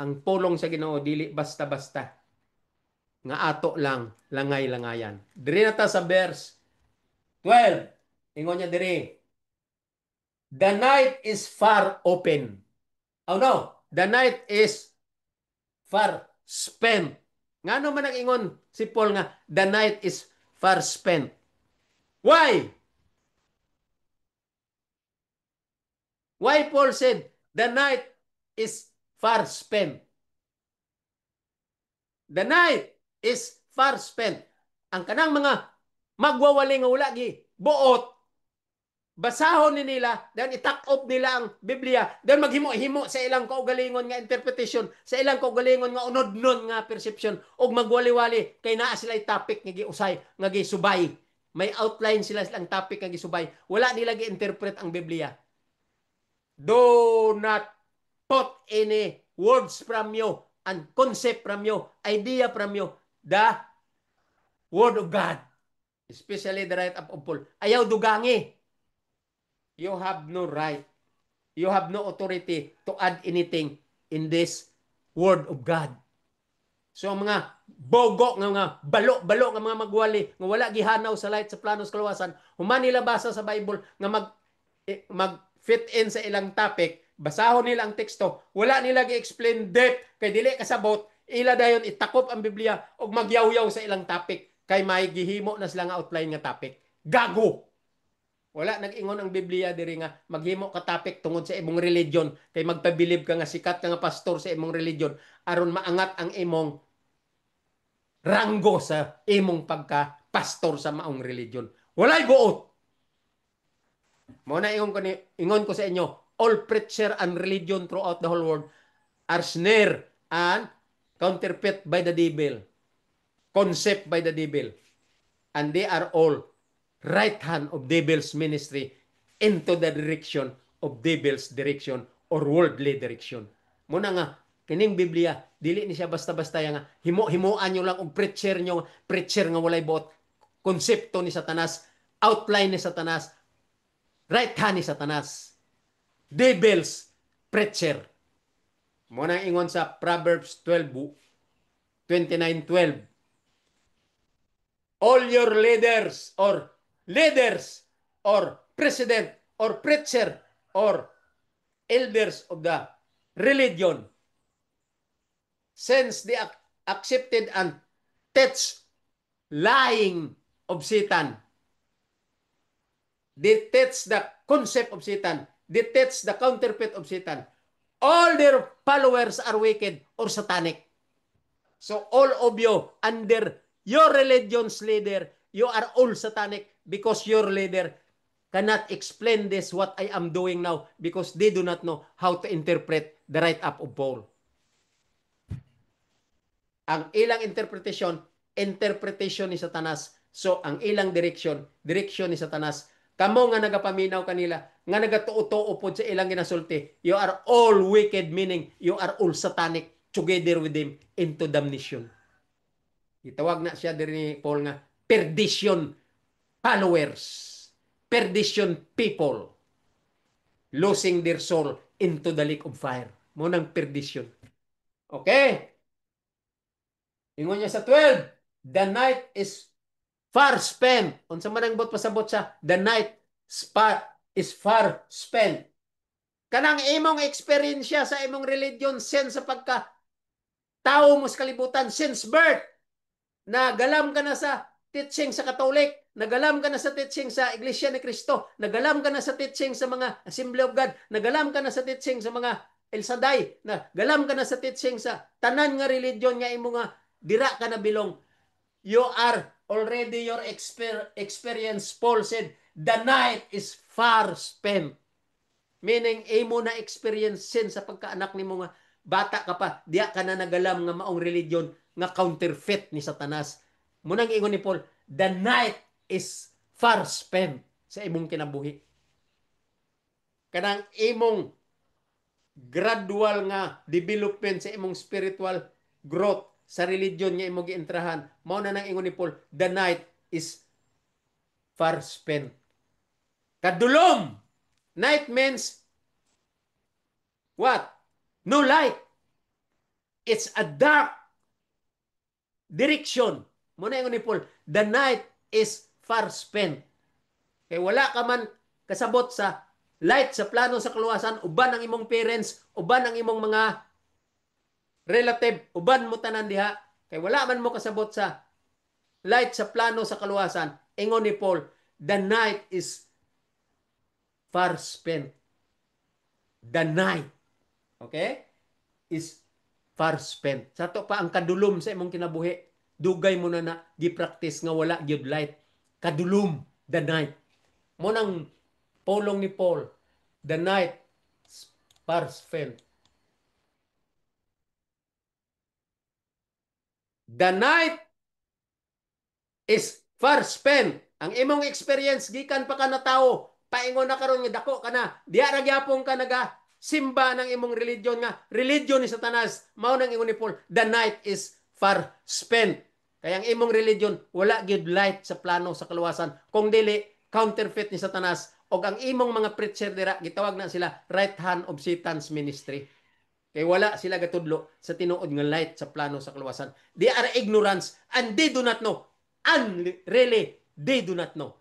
ang pulong sa Ginoo dili basta-basta nga ato lang langay-langayan. Diri na ta sa verse 12. Ingon niya diri, the night is far open. Oh no, the night is far spent. Nga naman ang ingon si Paul nga, the night is far spent. Why? Why Paul said, the night is far spent? The night is far spent. Ang kanang mga magwawali nga wala gi buot, basahon ni nila, then itak-op nila ang Biblia, then maghimo-himo sa ilang kaugalingon nga interpretation, sa ilang kaugalingon nga unod-non nga perception, og magwali-wali, kay naa sila topic nga giusay, nga gisubay. May outline sila silang topic nga gisubay. Wala nila gi-interpret ang Biblia. Do not put any words from you and concept from you, idea from you, the Word of God, especially the right of Paul. Ayaw dugangi. You have no right. You have no authority to add anything in this Word of God. So mga bogo nga mga balo-balo nga mga magwali nga wala gihanaw sa light sa plano sa kaluwasan, human nila basa sa Bible nga mag fit in sa ilang topic, basahon nila ang teksto, wala nila gi-explain depth kay dili kasabot, ila dayon itakop ang Biblia og magyaw-yaw sa ilang topic kay may gihimo na sila nga outline nga topic. Gago. Wala nag-ingon ang Biblia diri nga maghimo ka topic tungod sa imong religion kay magpabilib ka nga sikat ka nga pastor sa imong religion aron maangat ang imong ranggo sa imong pagka-pastor sa maong religion. Walay buot. Mo na ingon ko sa inyo, all preacher and religion throughout the whole world are snare and counterfeit by the devil, concept by the devil, and they are all right hand of devil's ministry into the direction of devil's direction or worldly direction. Muna nga, kining Biblia, dili ni siya basta-basta nga, himo-himoan nyo lang og preacher nga walay bot, konsepto ni Satanas, outline ni Satanas, right hand ni Satanas, devil's preacher. Muna ingon sa Proverbs 29:12. All your leaders or president or preacher or elders of the religion, since they accepted and teach lying of Satan, they teach the concept of Satan, they teach the counterfeit of Satan, all their followers are wicked or satanic. So all of you under your religion's leader, you are all satanic because your leader cannot explain this what I am doing now because they do not know how to interpret the right up of Paul. Ang ilang interpretation ni Satanas. So ang ilang direction ni Satanas Kamo nga nagapaminaw kanila, nga nagatuo-tuo po sa ilang ginasulti, you are all wicked, meaning you are all satanic together with them into damnation. Itawag na siya diri ni Paul nga perdition followers, perdition people, losing their soul into the lake of fire. Munang perdition. Okay? Ingon niya sa 12, the night is far spent. Unsa man ang bot pasabot sa the night is far spent. Kanang imong eksperyensya sa imong religion since sa pagka tao mo sa kalibutan since birth. Nagalam ka na sa teaching sa Katolik, nagalam ka na sa teaching sa Iglesia ni Cristo, nagalam ka na sa teaching sa mga Assembly of God, nagalam ka na sa teaching sa mga El Shaddai, nagalam ka na sa teaching sa tanan nga religion nga imo nga dira ka na bilong. You are already your experience. Paul said, the night is far spent. Meaning, imo na experience sin sa pagkaanak ni mo nga bata ka pa, diya ka na nagalam nga maong religion nga counterfeit ni Satanas. Munang ingon ni Paul, the night is far spent sa imong kinabuhi. Kanang imong gradual nga development sa imong spiritual growth sa religion nga imong gientrahan, mao na nang ingon ni Paul, the night is far spent. Kadulom. Night means what? No light. It's a dark direction. Muna ingon ni Paul, the night is far spent. Kaya wala ka man kasabot sa light sa plano sa kaluwasan, uban ang imong parents, uban ang imong mga relative, uban mo tanan diha. Kaya wala man mo kasabot sa light sa plano sa kaluwasan. Ingon ni Paul, the night is far spent. The night, okay, is far spent. Sa to pa ang kadulom sa imong kinabuhi, dugay mo na gi-practice nga wala gyud light. Kadulom, the night. Mo nang pulong ni Paul, the night is far spent. The night is far spent. Ang imong experience gikan pa ka na tao, paingon na karon nga dako ka na, diya ra gyapon ka naga simba ng imong religion nga religion ni Satanas. Mao nang ingon ni Paul, the night is far spent. Kaya ang imong religion wala gyud light sa plano sa kaluwasan, kung dili counterfeit ni Satanas, og ang imong mga preacher dira gitawag na sila right hand of Satan's ministry. Kay wala sila gatudlo sa tinuod nga light sa plano sa kaluwasan. They are ignorance and they do not know. And really, they do not know.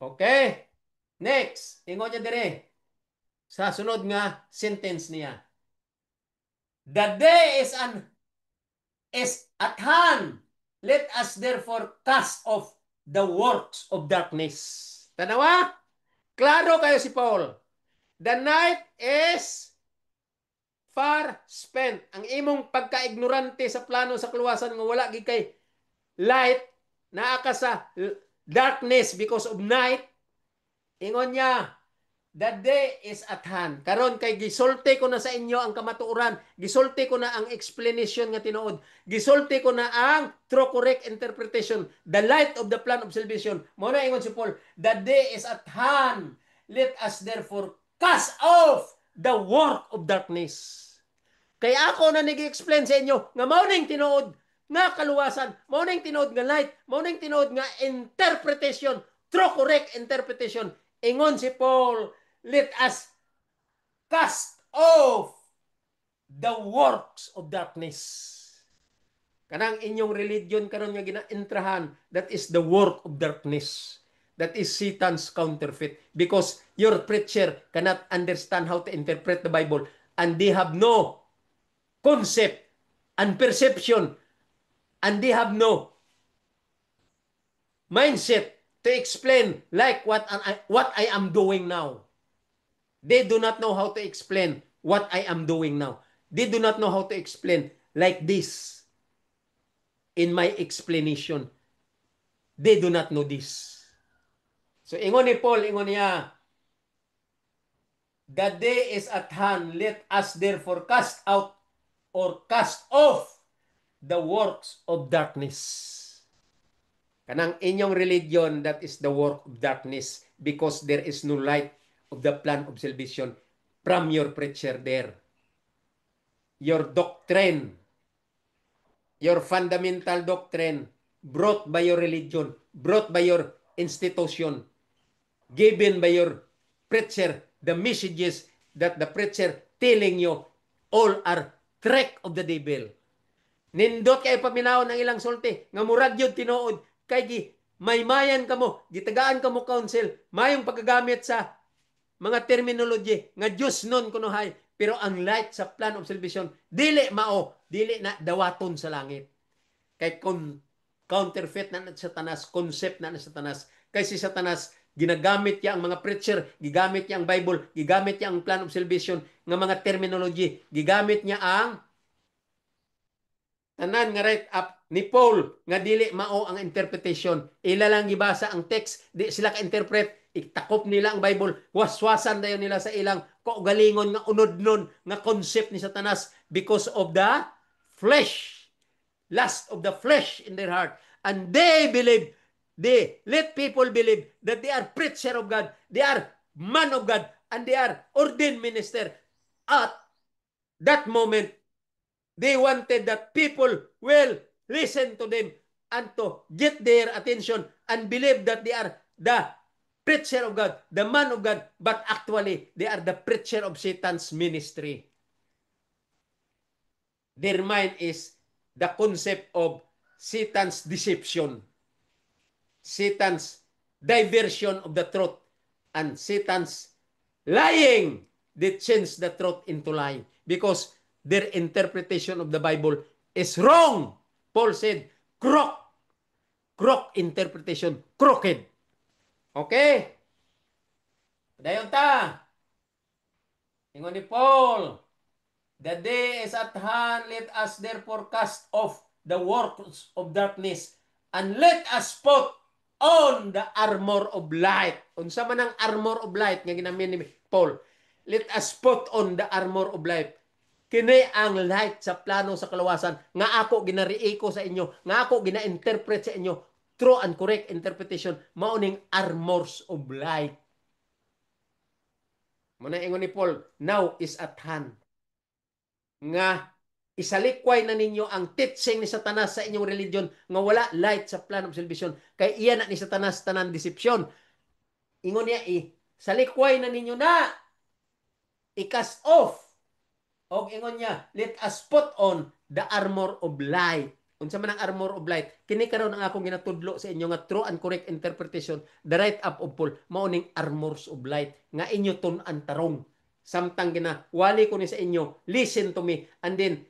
Okay? Next, ingon niya dire sa sunod nga sentence niya. The day is at hand. Let us therefore cast off the works of darkness. Tanawa? Klaro kayo si Paul. The night is far spent. Ang imong pagka-ignorante sa plano sa kaluwasan nga wala gid kay light, naa ka sa darkness because of night. Ingon niya, the day is at hand. Karon kay gisulti ko na sa inyo ang kamatuoran, gisulti ko na ang explanation nga tinuod, gisulti ko na ang true correct interpretation, the light of the plan of salvation. Mo na ingon si Paul, the day is at hand. Let us therefore cast off the work of darkness. Kaya ako na nag-explain sa inyo nga mao ning tinuod nga kaluwasan, mao ning tinuod nga light, mao ning tinuod nga interpretation, true correct interpretation. Ingon si Paul, let us cast off the works of darkness. Kanang inyong religion karon nga ginaentrahan, that is the work of darkness. That is Satan's counterfeit. Because your preacher cannot understand how to interpret the Bible and they have no concept and perception and they have no mindset to explain like what I am doing now. They do not know how to explain what I am doing now. They do not know how to explain like this. In my explanation, they do not know this. So ingon ni Paul, ingon niya, the day is at hand, let us therefore cast out or cast off the works of darkness. Kanang inyong religion, that is the work of darkness because there is no light of the plan of salvation from your preacher there. Your doctrine, your fundamental doctrine brought by your religion, brought by your institution, given by your preacher, the messages that the preacher telling you all are trick of the devil. Nindot kay paminaw ng ilang sulti nga murag yun tinuod kay gi maymayan kamo, gitagaan kamo counsel, mayong paggagamit sa mga terminology nga Diyos nun kunuhay, pero ang light sa plan of salvation dili mao, dili na dawaton sa langit. Kay counterfeit na sa tanas, concept na sa tanas. Kay si Satanas ginagamit niya ang mga preacher, gigamit niya ang Bible, gigamit niya ang plan of salvation nga mga terminology, gigamit niya ang tanan nga write up ni Paul nga dili mao ang interpretation. Ila lang gibasa ang text, di sila ka-interpret, itakop nila ang Bible, waswasan dayon nila sa ilang kaugalingon nga unod-non nga concept ni Satanas because of the flesh, lust of the flesh in their heart. And they believe, they let people believe that they are preacher of God, they are man of God, and they are ordained minister. At that moment, they wanted that people will listen to them and to get their attention and believe that they are the preacher of God, the man of God, but actually they are the preacher of Satan's ministry. Their mind is the concept of Satan's deception, Satan's diversion of the truth, and Satan's lying. They change the truth into lying because their interpretation of the Bible is wrong. Paul said, crook interpretation, crooked. Okay? Dayon ta. Ingon ni Paul, the day is at hand, let us therefore cast off the works of darkness and let us put on the armor of light. Unsa man ang armor of light nga ginamin ni Paul? Let us put on the armor of light. Kini ang light sa plano sa kalawasan nga ako ginariiko ko sa inyo, nga ako gina-interpret sa inyo, true and correct interpretation, mauning armors of light. Muna ingon ni Paul, now is at hand. Nga isalikway na ninyo ang teaching ni Satanas sa inyong religion nga wala light sa plan of salvation. Kay iyan na ni Satanas tanan deception. Ingon niya, salikway na ninyo na, i-cast off. O ingon niya, let us put on the armor of light. Unsa man ang armor of light? Kini karon ang akong ginatudlo sa inyo nga true and correct interpretation, the right up of Paul, mauning armors of light nga inyo tun-an tarong. Samtang wali ko ni sa inyo, listen to me, and then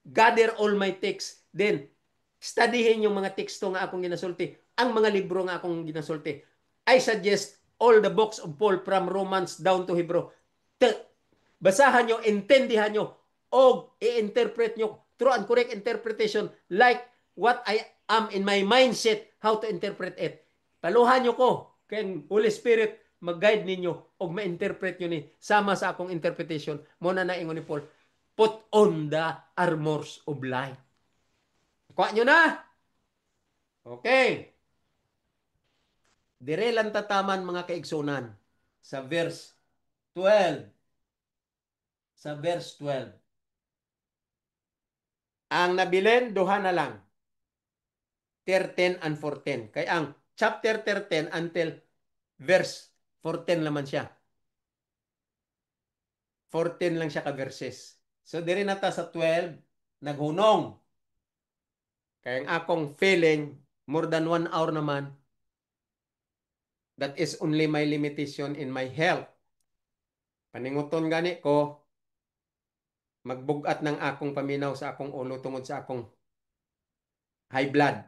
gather all my texts, then studyhin yung mga teksto nga akong ginasulti, ang mga libro nga akong ginasulti. I suggest all the books of Paul from Romans down to Hebrew. Basahan nyo, intindihan nyo, o i-interpret nyo, true and correct interpretation, like what I am in my mindset, how to interpret it. Paluhan nyo ko, kay Holy Spirit, mag-guide ninyo, o ma-interpret nyo ni, sama sa akong interpretation, muna na ingon ni Paul, put on the armors of light. Kuha nyo na? Okay. Dire lang tataman mga kaigsunan sa verse 12. Sa verse 12. Ang nabilin, duha na lang. 13 and 14. Kaya ang chapter 13 until verse 14 naman siya. 14 lang siya ka-verses. So, diri na ta sa 12, naghunong. Kaya ang akong feeling, more than 1 hour naman, that is only my limitation in my health. Paninguton gani ko, magbugat ng akong paminaw sa akong ulo tungod sa akong high blood.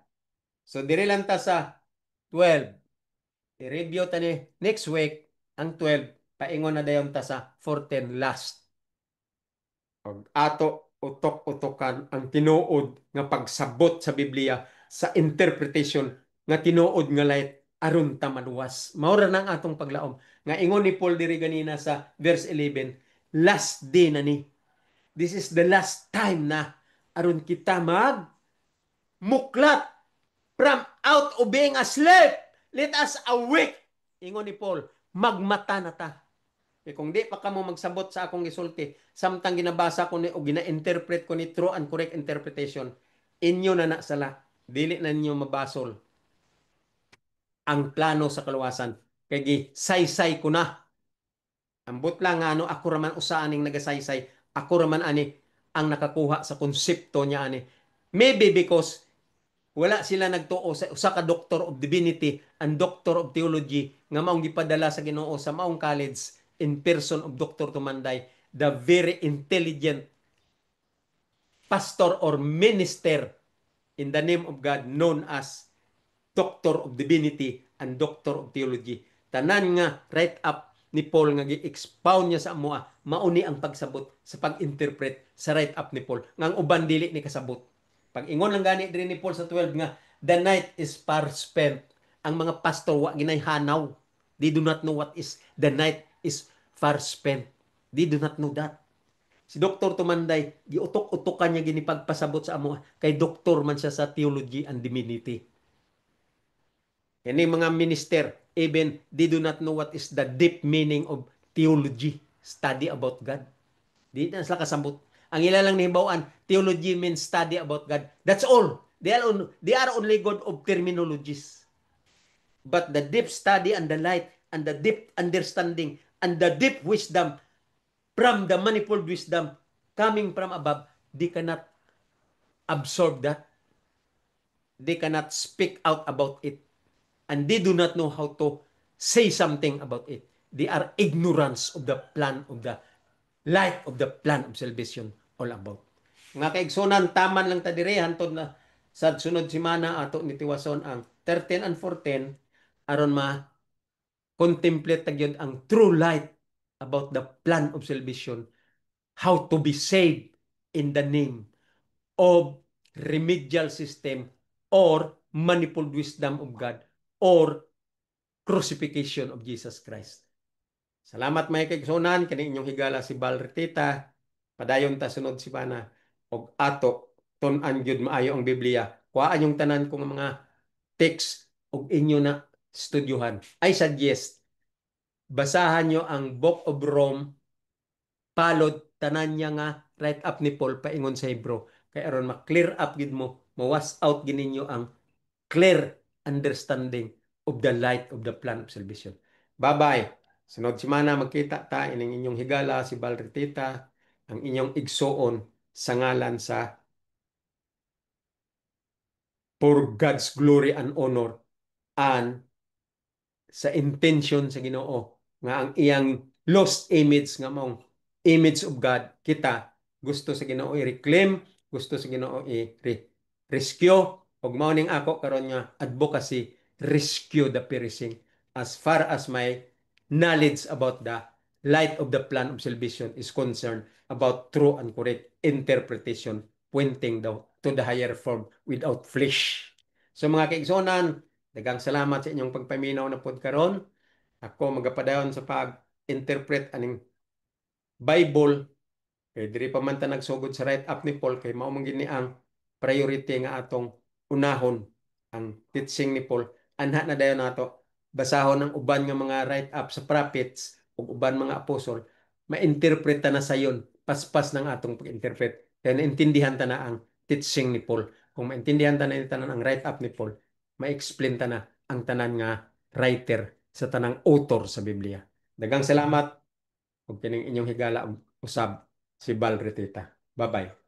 So, diri lang ta sa 12. I-review ta ni next week, ang 12, paingon na dayon ta sa 14 last. Og ato utok-utokan ang tinuod nga pagsabot sa Biblia sa interpretation nga tinuod nga light aron ta maluwas. Mao ra nang atong paglaom. Nga ingon ni Paul diri ganina sa verse 11, last day na ni. This is the last time na aron kita mag muklat from out of being asleep. Let us awake. Ingon ni Paul, magmata na ta. E kung di pa kamo magsabot sa akong gisulti, samtang ginabasa ko ni o gina-interpret ko ni true and correct interpretation, inyo na sala. Dili na ninyo mabasol ang plano sa kaluwasan. Kay gi say-say ko na. Ambot lang nga ano, ako raman usaaning nagasaysay, ako raman ani ang nakakuha sa konsepto niya ani. Maybe because wala sila nagtuo sa usa ka Doctor of Divinity and Doctor of Theology nga maong gipadala sa Ginoo sa maong college in person of Dr. Tumanday, the very intelligent pastor or minister in the name of God known as Doctor of Divinity and Doctor of Theology. Tanan nga right up ni Paul nga gi-expound niya sa amoa, mauni ang pagsabot sa pag-interpret sa right up ni Paul. Ngang uban dili ni kasabot. Pag ingon lang gani diri ni Paul sa 12 nga the night is far spent. Ang mga pastor wa ginay hanaw. They do not know what is the night is far spent. They do not know that. Si Dr. Tumanday, giutok-utokan niya gini pagpasabot sa amo kay doktor man siya sa theology and divinity. Kani mga minister, even they do not know what is the deep meaning of theology, study about God. Di na sila kasambot. Ang ilalang nahibawan, theology means study about God. That's all. They are only good of terminologies. But the deep study and the light and the deep understanding and the deep wisdom from the manifold wisdom coming from above, they cannot absorb that. They cannot speak out about it. And they do not know how to say something about it. They are ignorance of the plan of the light of the plan of salvation all about. Nga kaigsunan, taman lang ta dire hantod na sa sunod semana ato ni tiwason ang 13 and 14 aron ma contemplate tagyod ang true light about the plan of salvation, how to be saved in the name of remedial system or manifold wisdom of God or crucifixion of Jesus Christ. Salamat mga kaigsunan, kani inyong higala si Bal Retita, padayon ta sunod si Bana, og ato, tun-an gyud maayo ang Biblia. Kuhaan yung tanan kong mga text og inyo na studyuhan. I suggest, basahan nyo ang Book of Rome, palod tanan niya nga right up ni Paul paingon sa Hebro. Kaya aron ma-clear up gid mo, ma-wash out gininyo ang clear understanding of the light of the plan of salvation. Bye-bye. Sunod semana magkita ta ining inyong higala si Balritita, ang inyong igsuon sa ngalan sa for God's glory and honor and sa intention sa Ginoo nga ang iyang lost image nga mong image of God kita gusto sa Ginoo i-reclaim, gusto sa Ginoo i-rescue ug mao ning ako karon nga advocacy, rescue the perishing as far as my knowledge about the light of the plan of salvation is concerned about true and correct interpretation pointing to the higher form without flesh. So mga kaigsonan, daghang salamat sa inyong pagpaminaw na pod karon. Ako magapadayon sa pag-interpret aning Bible kay diri pa man ta nagsugod sa right up ni Paul kay mao man gini ang priority nga atong unahon ang teaching ni Paul. Anha na dayon nato basahon ang uban nga mga right up sa prophets ug uban mga apostol, mainterpreta na sayon paspas ng atong pag-interpret. Kaya naintindihan ta na ang teaching ni Paul. Kung maintindihan ta na tanan ang right up ni Paul, ma-explain ta na ang tanan nga writer sa tanang author sa Biblia. Daghang salamat ug kining inyong higala usab si Val Reteta. Bye-bye.